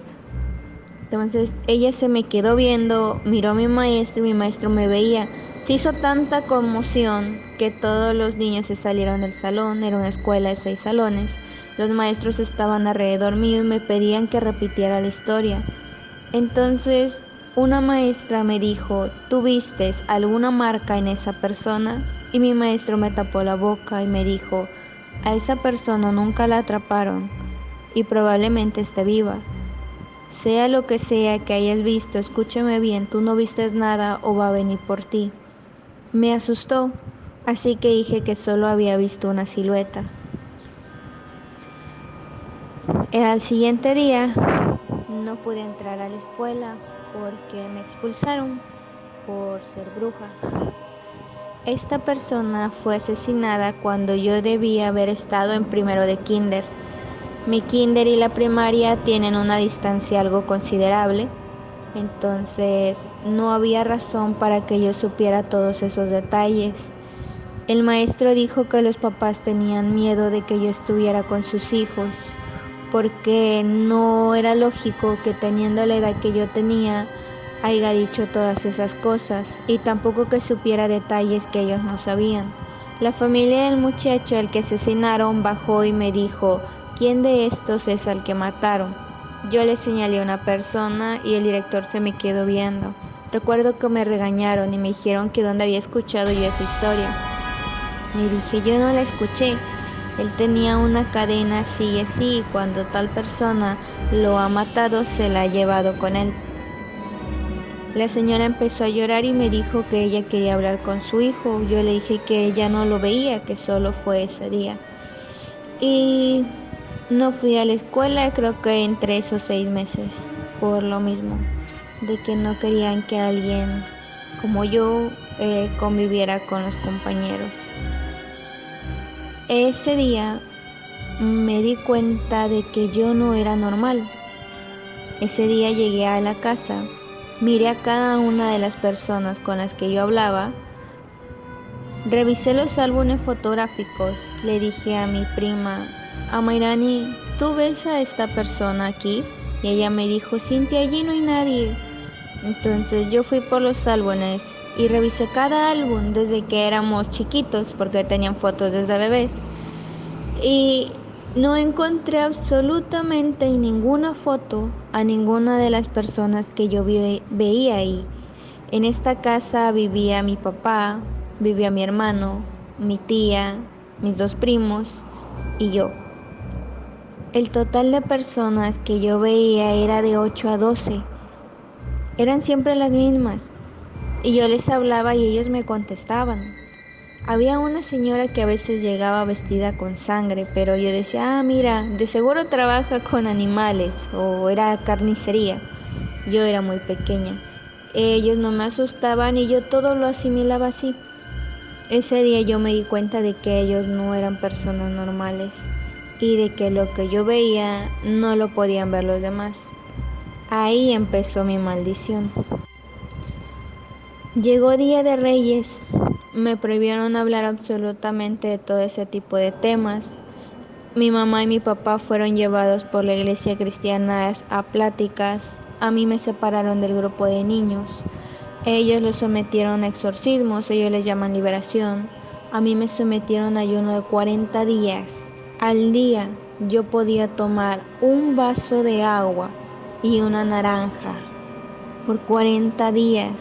Entonces ella se me quedó viendo, miró a mi maestro y mi maestro me veía. Se hizo tanta conmoción que todos los niños se salieron del salón. Era una escuela de 6 salones. Los maestros estaban alrededor mío y me pedían que repitiera la historia. Entonces una maestra me dijo, ¿tú vistes alguna marca en esa persona? Y mi maestro me tapó la boca y me dijo, a esa persona nunca la atraparon y probablemente esté viva. Sea lo que sea que hayas visto, escúchame bien, tú no vistes nada o va a venir por ti. Me asustó, así que dije que solo había visto una silueta. Al siguiente día no pude entrar a la escuela porque me expulsaron por ser bruja. Esta persona fue asesinada cuando yo debía haber estado en primero de kinder. Mi kinder y la primaria tienen una distancia algo considerable, entonces no había razón para que yo supiera todos esos detalles. El maestro dijo que los papás tenían miedo de que yo estuviera con sus hijos, porque no era lógico que teniendo la edad que yo tenía haya dicho todas esas cosas, y tampoco que supiera detalles que ellos no sabían. La familia del muchacho al que asesinaron bajó y me dijo, ¿quién de estos es al que mataron? Yo le señalé a una persona y el director se me quedó viendo. Recuerdo que me regañaron y me dijeron que dónde había escuchado yo esa historia. Le dije, yo no la escuché. Él tenía una cadena así y así, y cuando tal persona lo ha matado se la ha llevado con él. La señora empezó a llorar y me dijo que ella quería hablar con su hijo. Yo le dije que ella no lo veía, que solo fue ese día. Y no fui a la escuela, creo que en 3 o 6 meses, por lo mismo, de que no querían que alguien como yo conviviera con los compañeros. Ese día me di cuenta de que yo no era normal. Ese día llegué a la casa, miré a cada una de las personas con las que yo hablaba, revisé los álbumes fotográficos, le dije a mi prima, a Mayrani, ¿tú ves a esta persona aquí? Y ella me dijo, Cintia, allí no hay nadie. Entonces yo fui por los álbumes y revisé cada álbum desde que éramos chiquitos, porque tenían fotos desde bebés. Y no encontré absolutamente en ninguna foto a ninguna de las personas que yo veía ahí. En esta casa vivía mi papá, vivía mi hermano, mi tía, mis 2 primos y yo. El total de personas que yo veía era de 8 a 12. Eran siempre las mismas. Y yo les hablaba y ellos me contestaban. Había una señora que a veces llegaba vestida con sangre, pero yo decía, mira, de seguro trabaja con animales o era carnicería. Yo era muy pequeña. Ellos no me asustaban y yo todo lo asimilaba así. Ese día yo me di cuenta de que ellos no eran personas normales y de que lo que yo veía no lo podían ver los demás. Ahí empezó mi maldición. Llegó Día de Reyes, me prohibieron hablar absolutamente de todo ese tipo de temas. Mi mamá y mi papá fueron llevados por la iglesia cristiana a pláticas. A mí me separaron del grupo de niños. Ellos los sometieron a exorcismos, ellos les llaman liberación. A mí me sometieron a ayuno de 40 días. Al día yo podía tomar un vaso de agua y una naranja por 40 días.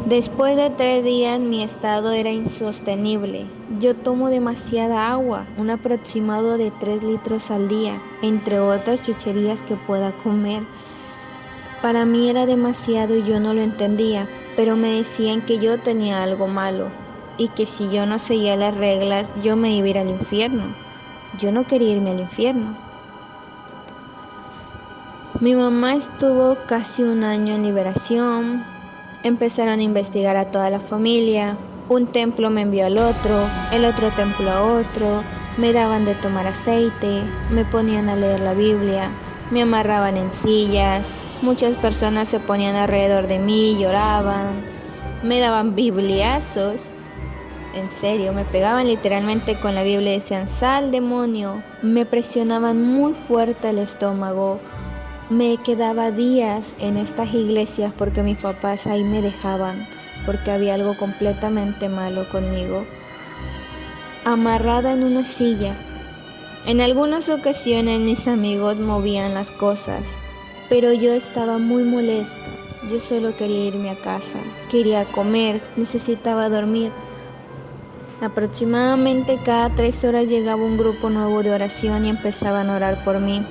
Después de 3 días mi estado era insostenible. Yo tomo demasiada agua, un aproximado de 3 litros al día, entre otras chucherías que pueda comer. Para mí era demasiado y yo no lo entendía, pero me decían que yo tenía algo malo y que si yo no seguía las reglas yo me iba a ir al infierno. Yo no quería irme al infierno. Mi mamá estuvo casi 1 año en liberación. Empezaron a investigar a toda la familia. Un templo me envió al otro, el otro templo a otro. Me daban de tomar aceite, me ponían a leer la Biblia, me amarraban en sillas. Muchas personas se ponían alrededor de mí, lloraban, me daban bibliazos. En serio, me pegaban literalmente con la Biblia y decían, sal demonio. Me presionaban muy fuerte el estómago. Me quedaba días en estas iglesias porque mis papás ahí me dejaban, porque había algo completamente malo conmigo. Amarrada en una silla. En algunas ocasiones mis amigos movían las cosas, pero yo estaba muy molesta. Yo solo quería irme a casa, quería comer, necesitaba dormir. Aproximadamente cada 3 horas llegaba un grupo nuevo de oración y empezaban a orar por mí.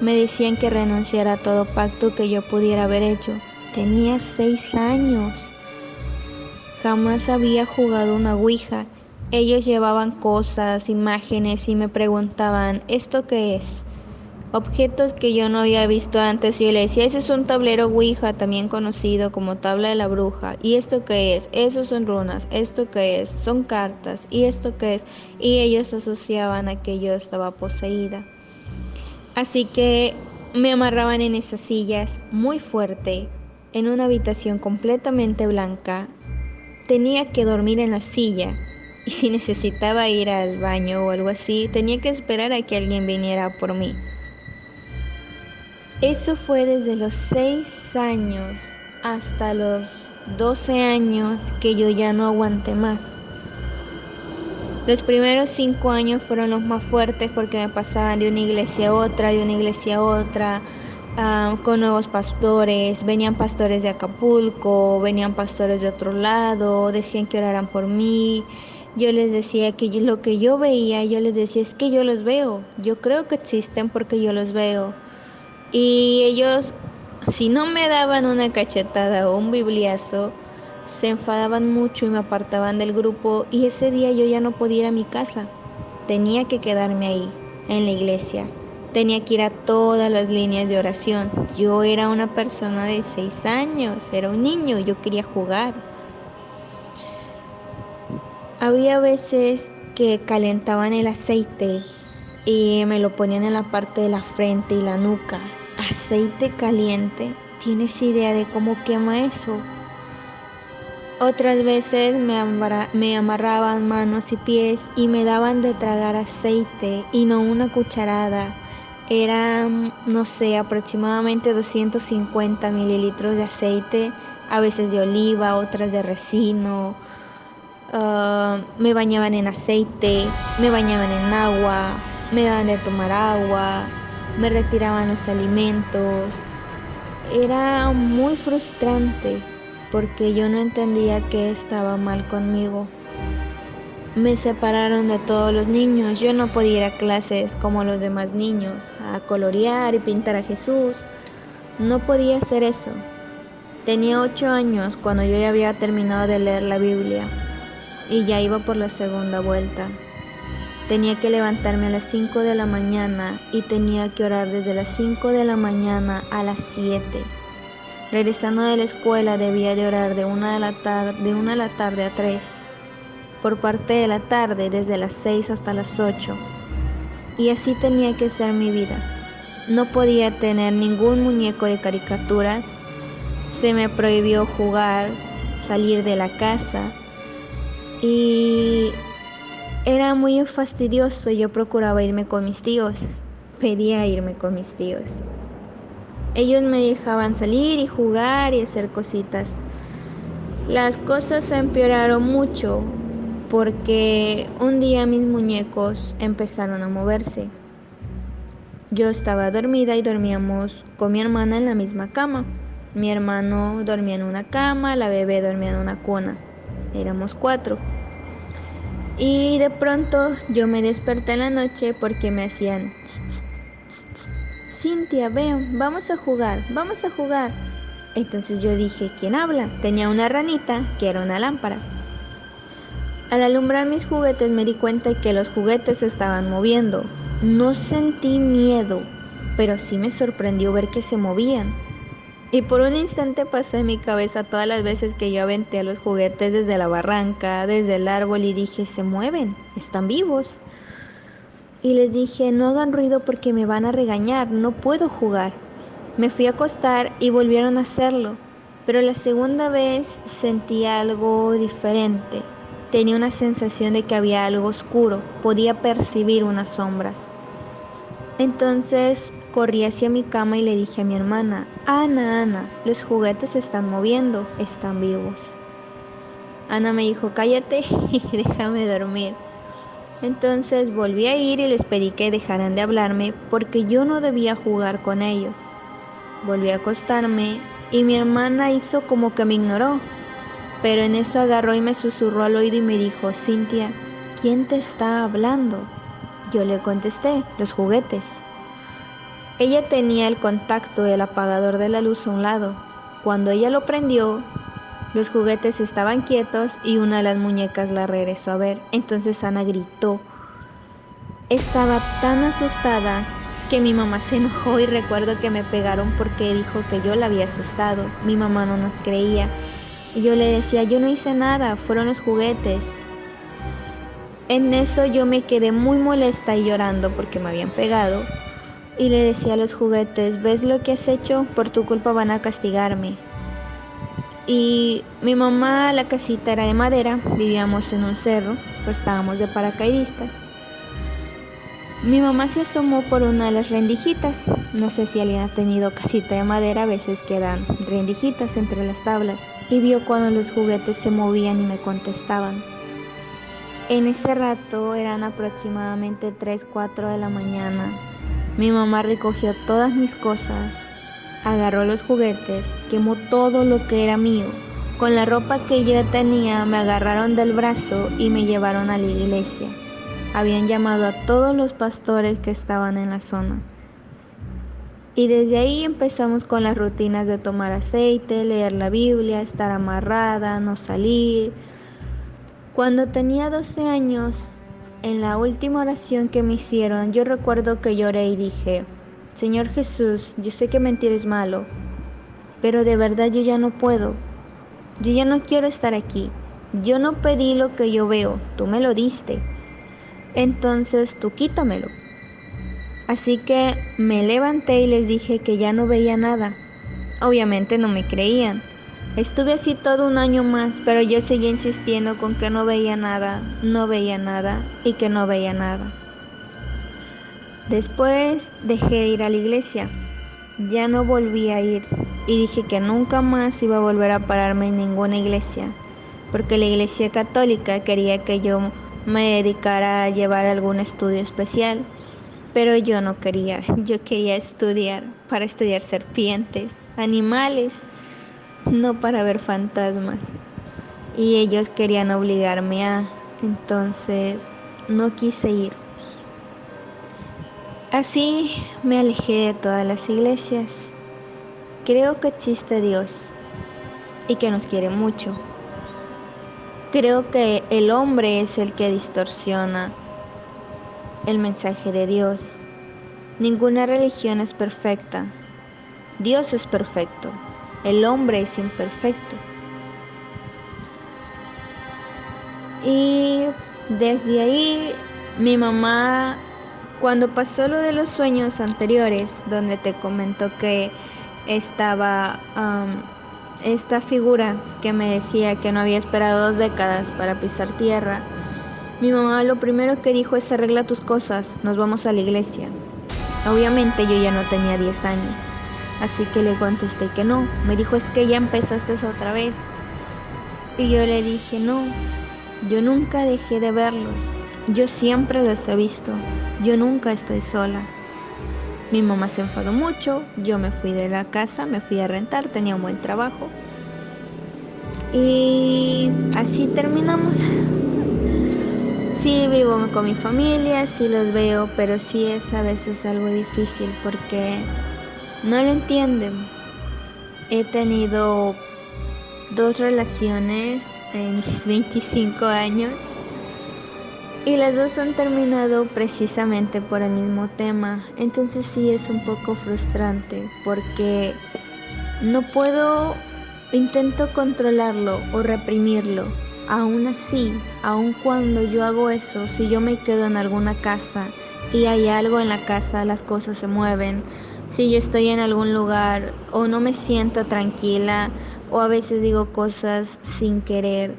Me decían que renunciara a todo pacto que yo pudiera haber hecho. Tenía 6 años. Jamás había jugado una ouija. Ellos llevaban cosas, imágenes y me preguntaban, ¿esto qué es? Objetos que yo no había visto antes y yo le decía, ese es un tablero ouija, también conocido como tabla de la bruja. ¿Y esto qué es? Esos son runas. ¿Esto qué es? Son cartas. ¿Y esto qué es? Y ellos asociaban a que yo estaba poseída. Así que me amarraban en esas sillas muy fuerte, en una habitación completamente blanca. Tenía que dormir en la silla y si necesitaba ir al baño o algo así, tenía que esperar a que alguien viniera por mí. Eso fue desde los 6 años hasta los 12 años que yo ya no aguanté más. Los primeros 5 años fueron los más fuertes porque me pasaban de una iglesia a otra, con nuevos pastores. Venían pastores de Acapulco, venían pastores de otro lado, decían que oraran por mí. Yo les decía que lo que yo veía, yo les decía, es que yo los veo. Yo creo que existen porque yo los veo. Y ellos Si no me daban una cachetada o un bibliazo, se enfadaban mucho y me apartaban del grupo, y ese día yo ya no podía ir a mi casa. Tenía que quedarme ahí, en la iglesia. Tenía que ir a todas las líneas de oración. Yo era una persona de 6 años, era un niño, yo quería jugar. Había veces que calentaban el aceite y me lo ponían en la parte de la frente y la nuca. Aceite caliente. ¿Tienes idea de cómo quema eso? Otras veces me amarraban manos y pies y me daban de tragar aceite y no una cucharada. Eran, no sé, aproximadamente 250 mililitros de aceite, a veces de oliva, otras de resino. Me bañaban en aceite, me bañaban en agua, me daban de tomar agua, me retiraban los alimentos. Era muy frustrante porque yo no entendía qué estaba mal conmigo. Me separaron de todos los niños. Yo no podía ir a clases como los demás niños, a colorear y pintar a Jesús. No podía hacer eso. Tenía 8 años cuando yo ya había terminado de leer la Biblia y ya iba por la segunda vuelta. Tenía que levantarme a las 5 de la mañana y tenía que orar desde las 5 de la mañana a las 7. Regresando de la escuela debía de orar de 1 de la tarde a 3. Por parte de la tarde desde las 6 hasta las 8. Y así tenía que ser mi vida. No podía tener ningún muñeco de caricaturas. Se me prohibió jugar, salir de la casa. Y era muy fastidioso. Yo procuraba irme con mis tíos. Pedía irme con mis tíos. Ellos me dejaban salir y jugar y hacer cositas. Las cosas se empeoraron mucho porque un día mis muñecos empezaron a moverse. Yo estaba dormida y dormíamos con mi hermana en la misma cama. Mi hermano dormía en una cama, la bebé dormía en una cuna. Éramos 4. Y de pronto yo me desperté en la noche porque me hacían Cintia, ven, vamos a jugar. Entonces yo dije, ¿quién habla? Tenía una ranita que era una lámpara. Al alumbrar mis juguetes me di cuenta que los juguetes se estaban moviendo. No sentí miedo, pero sí me sorprendió ver que se movían. Y por un instante pasó en mi cabeza todas las veces que yo aventé a los juguetes desde la barranca, desde el árbol, y dije, se mueven, están vivos. Y les dije, no hagan ruido porque me van a regañar, no puedo jugar. Me fui a acostar y volvieron a hacerlo, pero la segunda vez sentí algo diferente. Tenía una sensación de que había algo oscuro, podía percibir unas sombras. Entonces corrí hacia mi cama y le dije a mi hermana, Ana, los juguetes se están moviendo, están vivos. Ana me dijo, cállate y déjame dormir. Entonces volví a ir y les pedí que dejaran de hablarme porque yo no debía jugar con ellos. Volví a acostarme y mi hermana hizo como que me ignoró, pero en eso agarró y me susurró al oído y me dijo, Cintia, ¿quién te está hablando? Yo le contesté, los juguetes. Ella tenía el contacto del apagador de la luz a un lado. Cuando ella lo prendió, los juguetes estaban quietos y una de las muñecas la regresó a ver. Entonces Ana gritó. Estaba tan asustada que mi mamá se enojó y recuerdo que me pegaron porque dijo que yo la había asustado. Mi mamá no nos creía. Y yo le decía, yo no hice nada, fueron los juguetes. En eso yo me quedé muy molesta y llorando porque me habían pegado. Y le decía a los juguetes, ¿ves lo que has hecho? Por tu culpa van a castigarme. Y mi mamá, la casita era de madera, vivíamos en un cerro, pues estábamos de paracaidistas. Mi mamá se asomó por una de las rendijitas. No sé si alguien ha tenido casita de madera, a veces quedan rendijitas entre las tablas. Y vio cuando los juguetes se movían y me contestaban. En ese rato eran aproximadamente 3, 4 de la mañana. Mi mamá recogió todas mis cosas, agarró los juguetes, quemó todo lo que era mío. Con la ropa que yo tenía me agarraron del brazo y me llevaron a la iglesia. Habían llamado a todos los pastores que estaban en la zona. Y desde ahí empezamos con las rutinas de tomar aceite, leer la Biblia, estar amarrada, no salir. Cuando tenía 12 años, en la última oración que me hicieron, yo recuerdo que lloré y dije: Señor Jesús, yo sé que mentir es malo, pero de verdad yo ya no puedo. Yo ya no quiero estar aquí. Yo no pedí lo que yo veo, tú me lo diste. Entonces tú quítamelo. Así que me levanté y les dije que ya no veía nada. Obviamente no me creían. Estuve así todo un año más, pero yo seguía insistiendo con que no veía nada y que no veía nada. Después dejé de ir a la iglesia. Ya no volví a ir y dije que nunca más iba a volver a pararme en ninguna iglesia, porque la iglesia católica quería que yo me dedicara a llevar algún estudio especial. Pero yo no quería, yo quería estudiar para estudiar serpientes, animales, no para ver fantasmas. Y ellos querían obligarme a, entonces no quise ir. Así me alejé de todas las iglesias. Creo que existe Dios y que nos quiere mucho. Creo que el hombre es el que distorsiona el mensaje de Dios. Ninguna religión es perfecta. Dios es perfecto. El hombre es imperfecto. Y desde ahí mi mamá, cuando pasó lo de los sueños anteriores, donde te comentó que estaba esta figura que me decía que no había esperado 2 décadas para pisar tierra, mi mamá lo primero que dijo es: arregla tus cosas, nos vamos a la iglesia. Obviamente yo ya no tenía 10 años, así que le contesté que no. Me dijo: es que ya empezaste otra vez. Y yo le dije: no, yo nunca dejé de verlos, yo siempre los he visto, yo nunca estoy sola. Mi mamá se enfadó mucho, yo me fui de la casa, me fui a rentar, tenía un buen trabajo. Y así terminamos. Sí vivo con mi familia, sí los veo, pero sí es a veces algo difícil porque no lo entienden. He tenido 2 relaciones en mis 25 años y las 2 han terminado precisamente por el mismo tema. Entonces sí es un poco frustrante porque no puedo, intento controlarlo o reprimirlo. Aún así, aun cuando yo hago eso, si yo me quedo en alguna casa y hay algo en la casa, las cosas se mueven. Si yo estoy en algún lugar o no me siento tranquila o a veces digo cosas sin querer,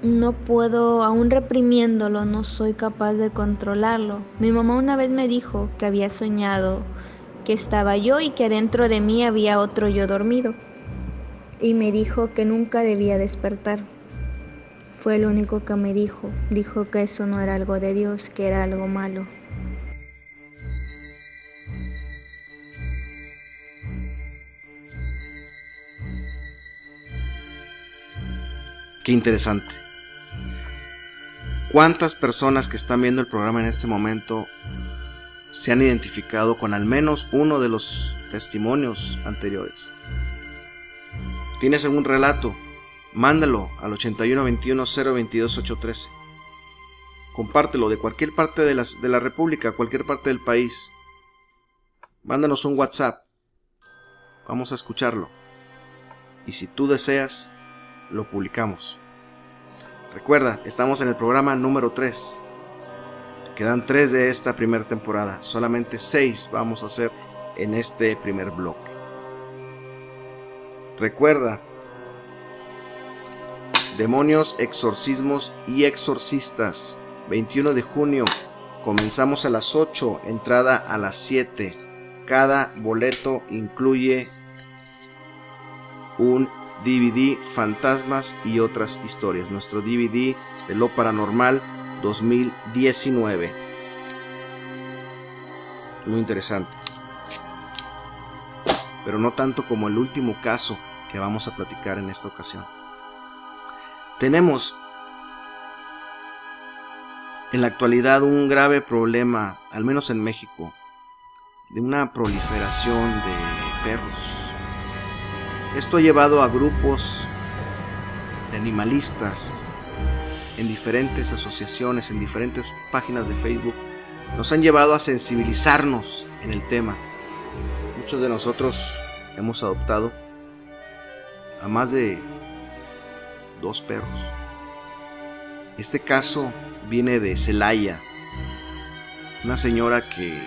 no puedo, aún reprimiéndolo, no soy capaz de controlarlo. Mi mamá una vez me dijo que había soñado que estaba yo y que adentro de mí había otro yo dormido. Y me dijo que nunca debía despertar. Fue lo único que me dijo. Dijo que eso no era algo de Dios, que era algo malo. Qué interesante. ¿Cuántas personas que están viendo el programa en este momento se han identificado con al menos uno de los testimonios anteriores? ¿Tienes algún relato? Mándalo al 8121-022-813. Compártelo de cualquier parte de la República, cualquier parte del país. Mándanos un WhatsApp. Vamos a escucharlo. Y si tú deseas, lo publicamos. Recuerda, estamos en el programa número 3. Quedan 3 de esta primera temporada. Solamente 6 vamos a hacer en este primer bloque. Recuerda, demonios, exorcismos y exorcistas. 21 de junio. Comenzamos a las 8, entrada a las 7. Cada boleto incluye un DVD, fantasmas y otras historias. Nuestro DVD de lo paranormal 2019. Muy interesante. Pero no tanto como el último caso que vamos a platicar en esta ocasión. Tenemos en la actualidad un grave problema, al menos en México, de una proliferación de perros. Esto ha llevado a grupos de animalistas en diferentes asociaciones, en diferentes páginas de Facebook. Nos han llevado a sensibilizarnos en el tema. Muchos de nosotros hemos adoptado a más de 2 perros. Este caso viene de Celaya, una señora que,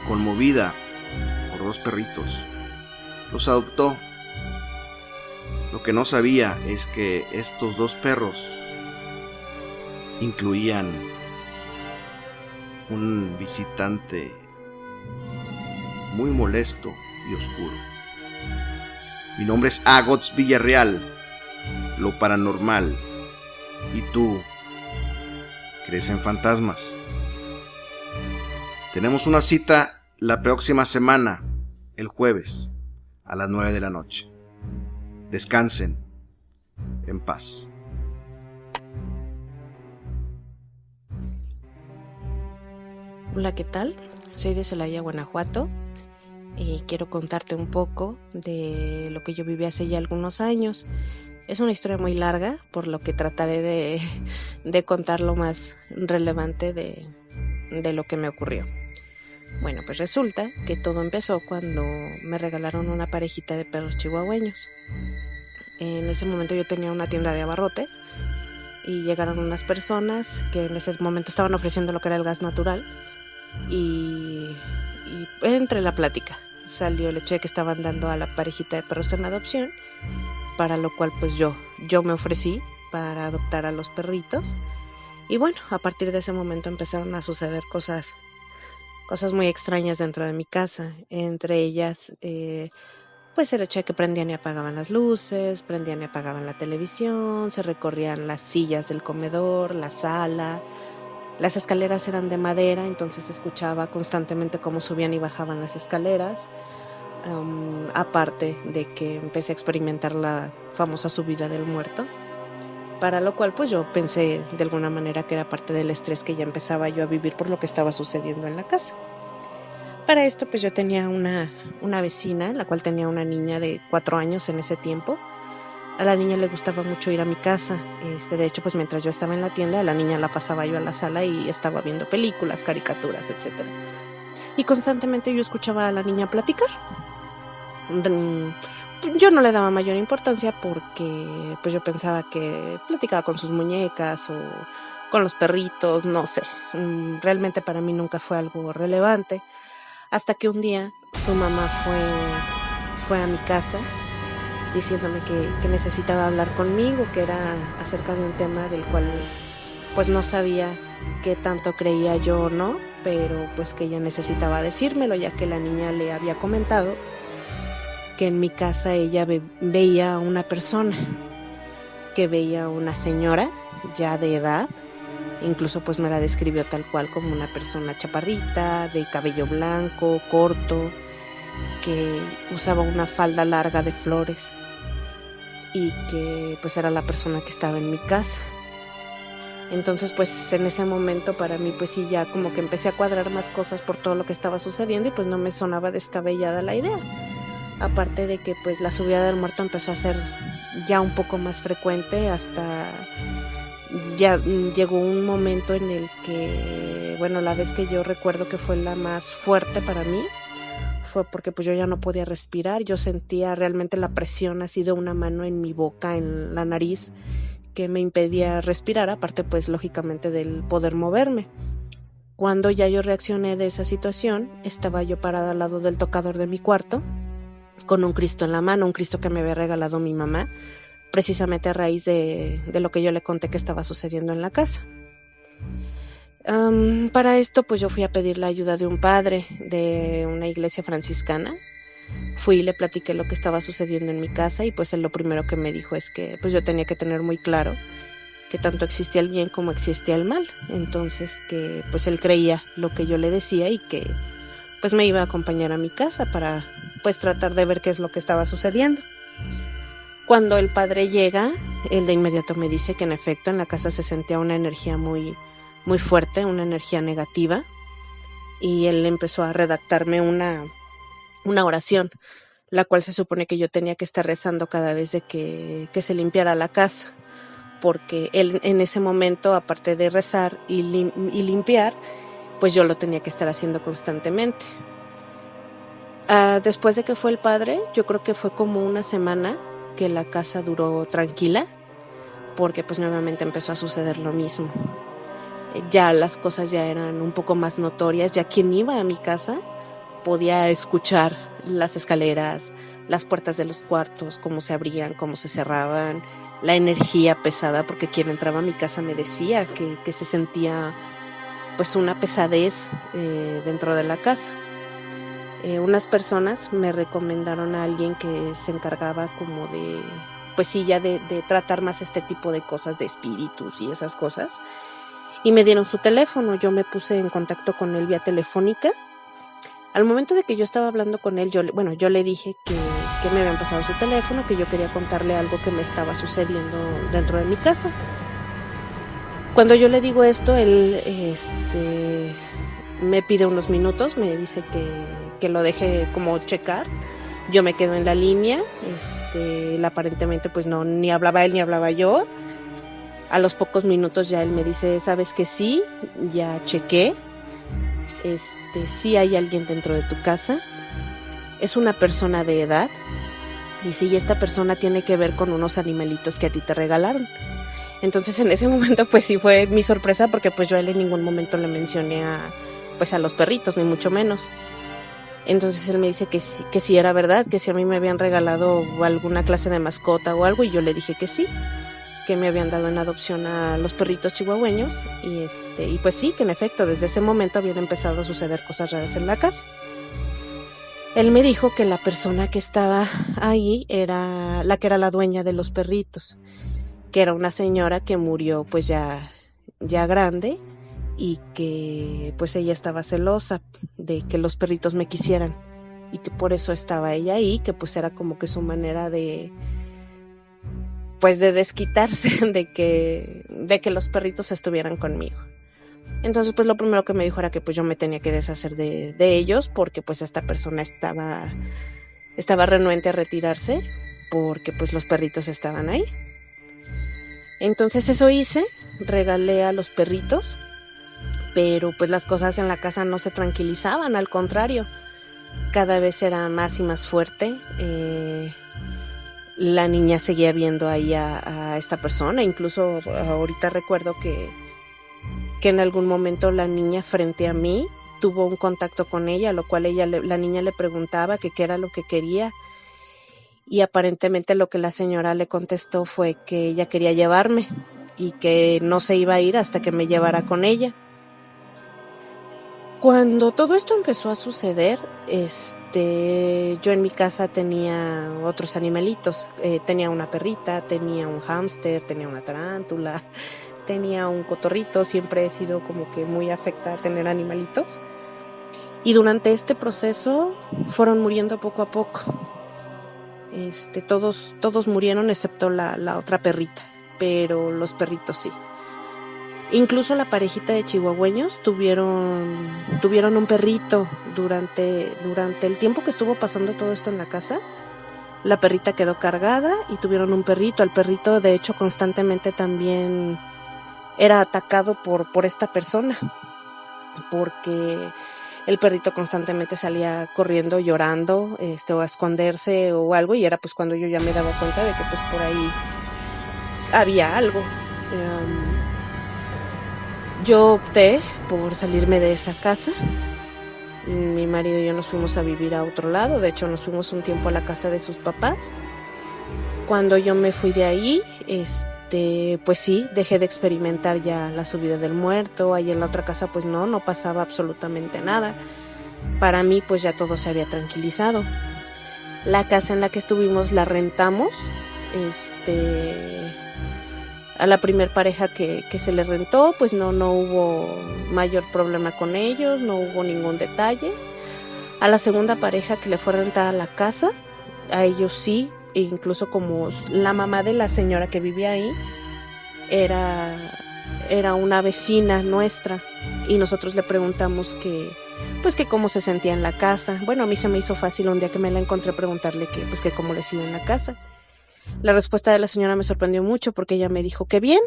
conmovida por 2 perritos, los adoptó. Lo que no sabía es que estos 2 perros incluían un visitante muy molesto y oscuro. Mi nombre es Agots Villarreal, lo paranormal. ¿Y tú crees en fantasmas? Tenemos una cita la próxima semana, el jueves, a las 9 de la noche. Descansen en paz. Hola, ¿qué tal? Soy de Celaya, Guanajuato, y quiero contarte un poco de lo que yo viví hace ya algunos años. Es una historia muy larga, por lo que trataré de contar lo más relevante de lo que me ocurrió. Bueno, pues resulta que todo empezó cuando me regalaron una parejita de perros chihuahueños. En ese momento yo tenía una tienda de abarrotes y llegaron unas personas que en ese momento estaban ofreciendo lo que era el gas natural, y entre la plática salió el hecho de que estaban dando a la parejita de perros en adopción, para lo cual pues yo me ofrecí para adoptar a los perritos. Y bueno, a partir de ese momento empezaron a suceder cosas muy extrañas dentro de mi casa. Entre ellas pues el hecho de que prendían y apagaban las luces, prendían y apagaban la televisión, se recorrían las sillas del comedor, la sala. Las escaleras eran de madera, entonces se escuchaba constantemente cómo subían y bajaban las escaleras. Aparte de que empecé a experimentar la famosa subida del muerto, para lo cual pues yo pensé de alguna manera que era parte del estrés que ya empezaba yo a vivir por lo que estaba sucediendo en la casa. Para esto pues yo tenía una vecina, la cual tenía una niña de 4 años en ese tiempo. A la niña le gustaba mucho ir a mi casa. De hecho, pues mientras yo estaba en la tienda, a la niña la pasaba yo a la sala y estaba viendo películas, caricaturas, etc. Y constantemente yo escuchaba a la niña platicar. Yo no le daba mayor importancia porque pues yo pensaba que platicaba con sus muñecas o con los perritos, no sé. Realmente para mí nunca fue algo relevante. Hasta que un día su mamá fue a mi casa diciéndome que necesitaba hablar conmigo, que era acerca de un tema del cual pues no sabía qué tanto creía yo o no, pero pues que ella necesitaba decírmelo, ya que la niña le había comentado que en mi casa ella veía a una persona, que veía a una señora ya de edad, incluso pues me la describió tal cual como una persona chaparrita, de cabello blanco, corto, que usaba una falda larga de flores y que pues era la persona que estaba en mi casa. Entonces pues en ese momento para mí pues sí, ya como que empecé a cuadrar más cosas por todo lo que estaba sucediendo y pues no me sonaba descabellada la idea. Aparte de que pues la subida del muerto empezó a ser ya un poco más frecuente, hasta ya llegó un momento en el que, bueno, la vez que yo recuerdo que fue la más fuerte para mí fue porque pues yo ya no podía respirar. Yo sentía realmente la presión así de una mano en mi boca, en la nariz, que me impedía respirar, aparte pues lógicamente del poder moverme. Cuando ya yo reaccioné de esa situación, estaba yo parada al lado del tocador de mi cuarto con un Cristo en la mano, un Cristo que me había regalado mi mamá, precisamente a raíz de lo que yo le conté que estaba sucediendo en la casa. Para esto pues yo fui a pedir la ayuda de un padre de una iglesia franciscana. Fui y le platiqué lo que estaba sucediendo en mi casa y pues él lo primero que me dijo es que pues yo tenía que tener muy claro que tanto existía el bien como existía el mal. Entonces que pues él creía lo que yo le decía y que pues me iba a acompañar a mi casa para pues tratar de ver qué es lo que estaba sucediendo. Cuando el padre llega, él de inmediato me dice que en efecto en la casa se sentía una energía muy fuerte, una energía negativa, y él empezó a redactarme una oración, la cual se supone que yo tenía que estar rezando cada vez de que se limpiara la casa, porque él en ese momento, aparte de rezar y limpiar, pues yo lo tenía que estar haciendo constantemente. Después de que fue el padre, yo creo que fue como una semana que la casa duró tranquila, porque pues nuevamente empezó a suceder lo mismo. Ya las cosas ya eran un poco más notorias, ya quien iba a mi casa podía escuchar las escaleras, las puertas de los cuartos, cómo se abrían, cómo se cerraban, la energía pesada, porque quien entraba a mi casa me decía que se sentía pues una pesadez dentro de la casa. Unas personas me recomendaron a alguien que se encargaba como de, pues sí, ya de tratar más este tipo de cosas, de espíritus y esas cosas, y me dieron su teléfono. Yo me puse en contacto con él vía telefónica. Al momento de que yo estaba hablando con él, yo le dije que me habían pasado su teléfono, que yo quería contarle algo que me estaba sucediendo dentro de mi casa. Cuando yo le digo esto, él me pide unos minutos, me dice que lo deje como checar. Yo me quedo en la línea, él aparentemente pues no, ni hablaba él ni hablaba yo. A los pocos minutos ya él me dice, ¿sabes que sí? Ya chequé. Sí hay alguien dentro de tu casa. Es una persona de edad. Y sí, esta persona tiene que ver con unos animalitos que a ti te regalaron. Entonces en ese momento pues sí fue mi sorpresa, porque pues yo a él en ningún momento le mencioné a los perritos, ni mucho menos. Entonces él me dice que sí era verdad, que si a mí me habían regalado alguna clase de mascota o algo, y yo le dije que sí, que me habían dado en adopción a los perritos chihuahueños, y pues sí, que en efecto desde ese momento habían empezado a suceder cosas raras en la casa. Él me dijo que la persona que estaba ahí era la dueña de los perritos, que era una señora que murió pues ya grande, y que pues ella estaba celosa de que los perritos me quisieran, y que por eso estaba ella ahí, que pues era como que su manera de desquitarse de que los perritos estuvieran conmigo. Entonces pues lo primero que me dijo era que pues yo me tenía que deshacer de ellos, porque pues esta persona estaba renuente a retirarse, porque pues los perritos estaban ahí. Entonces eso hice, regalé a los perritos, pero pues las cosas en la casa no se tranquilizaban, al contrario, cada vez era más y más fuerte. La niña seguía viendo ahí a esta persona. Incluso ahorita recuerdo que en algún momento la niña frente a mí tuvo un contacto con ella, lo cual la niña le preguntaba que qué era lo que quería, y aparentemente lo que la señora le contestó fue que ella quería llevarme y que no se iba a ir hasta que me llevara con ella. Cuando todo esto empezó a suceder, yo en mi casa tenía otros animalitos. Tenía una perrita, tenía un hámster, tenía una tarántula, tenía un cotorrito. Siempre he sido como que muy afecta a tener animalitos. Y durante este proceso fueron muriendo poco a poco. Todos murieron excepto la otra perrita, pero los perritos sí. Incluso la parejita de chihuahueños tuvieron un perrito durante el tiempo que estuvo pasando todo esto en la casa. La perrita quedó cargada y tuvieron un perrito. El perrito, de hecho, constantemente también era atacado por esta persona, porque el perrito constantemente salía corriendo, llorando, o a esconderse o algo, y era pues cuando yo ya me daba cuenta de que pues por ahí había algo. Yo opté por salirme de esa casa. Mi marido y yo nos fuimos a vivir a otro lado. De hecho, nos fuimos un tiempo a la casa de sus papás. Cuando yo me fui de ahí, pues sí, dejé de experimentar ya la subida del muerto. Ahí en la otra casa pues no pasaba absolutamente nada. Para mí pues ya todo se había tranquilizado. La casa en la que estuvimos la rentamos. A la primer pareja que se le rentó, pues no hubo mayor problema con ellos, no hubo ningún detalle. A la segunda pareja que le fue rentada la casa, a ellos sí, e incluso como la mamá de la señora que vivía ahí era una vecina nuestra, y nosotros le preguntamos que pues que cómo se sentía en la casa. Bueno, a mí se me hizo fácil un día que me la encontré preguntarle que pues que cómo le iba en la casa. La respuesta de la señora me sorprendió mucho porque ella me dijo que bien,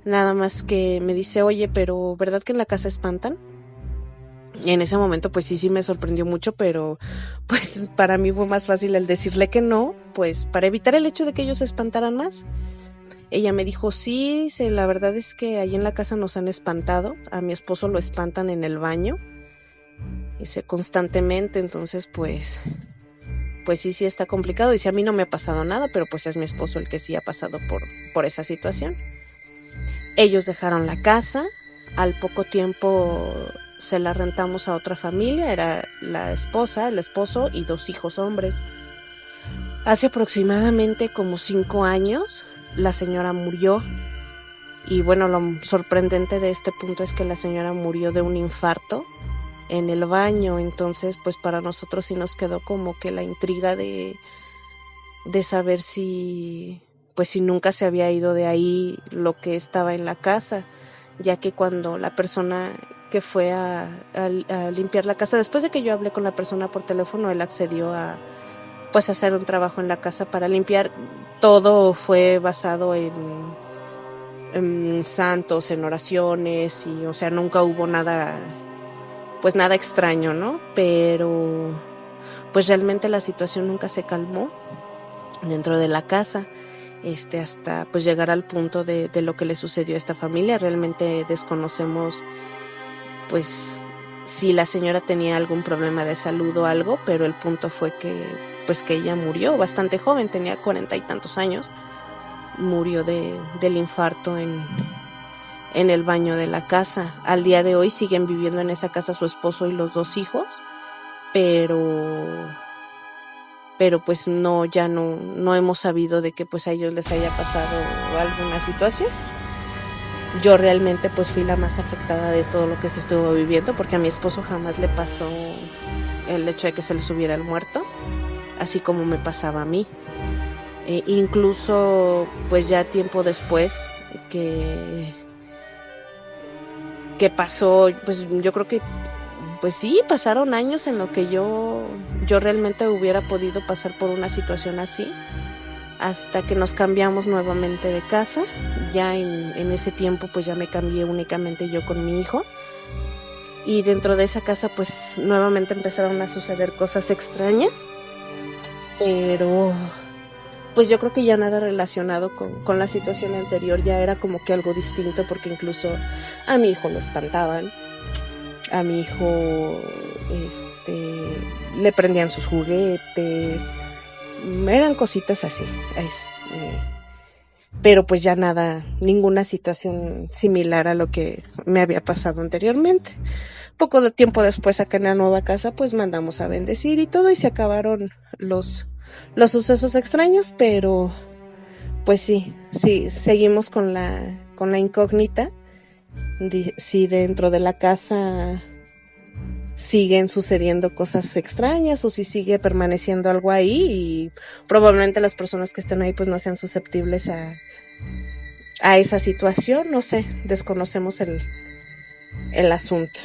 nada más que me dice, oye, pero ¿verdad que en la casa espantan? Y en ese momento pues sí me sorprendió mucho, pero pues para mí fue más fácil el decirle que no, pues para evitar el hecho de que ellos se espantaran más. Ella me dijo, sí, la verdad es que ahí en la casa nos han espantado, a mi esposo lo espantan en el baño, dice, constantemente, entonces pues sí está complicado. Dice, a mí no me ha pasado nada, pero pues es mi esposo el que sí ha pasado por esa situación. Ellos dejaron la casa, al poco tiempo se la rentamos a otra familia, era la esposa, el esposo y 2 hijos hombres. Hace aproximadamente como 5 años, la señora murió. Y bueno, lo sorprendente de este punto es que la señora murió de un infarto en el baño. Entonces pues para nosotros sí nos quedó como que la intriga de saber si nunca se había ido de ahí lo que estaba en la casa, ya que cuando la persona que fue a limpiar la casa, después de que yo hablé con la persona por teléfono, él accedió a hacer un trabajo en la casa para limpiar. Todo fue basado en santos, en oraciones, y o sea, nunca hubo nada extraño, ¿no? Pero pues realmente la situación nunca se calmó dentro de la casa, hasta pues llegar al punto de lo que le sucedió a esta familia. Realmente desconocemos pues si la señora tenía algún problema de salud o algo, pero el punto fue que ella murió bastante joven, tenía 40 y tantos años, murió del infarto en el baño de la casa. Al día de hoy siguen viviendo en esa casa su esposo y los 2 hijos, pero pues ya no hemos sabido de que pues a ellos les haya pasado alguna situación. Yo realmente pues fui la más afectada de todo lo que se estuvo viviendo, porque a mi esposo jamás le pasó el hecho de que se le subiera el muerto, así como me pasaba a mí. Incluso pues ya tiempo después que pasó, pues yo creo que pues sí, pasaron años en lo que yo realmente hubiera podido pasar por una situación así, hasta que nos cambiamos nuevamente de casa. Ya en ese tiempo pues ya me cambié únicamente yo con mi hijo, y dentro de esa casa pues nuevamente empezaron a suceder cosas extrañas, pero pues yo creo que ya nada relacionado con la situación anterior, ya era como que algo distinto, porque incluso a mi hijo lo espantaban, a mi hijo le prendían sus juguetes, eran cositas así, pero pues ya nada, ninguna situación similar a lo que me había pasado anteriormente. Poco de tiempo después, acá en la nueva casa, pues mandamos a bendecir y todo, y se acabaron los sucesos extraños, pero pues sí, seguimos con la incógnita de si dentro de la casa siguen sucediendo cosas extrañas o si sigue permaneciendo algo ahí, y probablemente las personas que estén ahí pues no sean susceptibles a esa situación, no sé, desconocemos el asunto.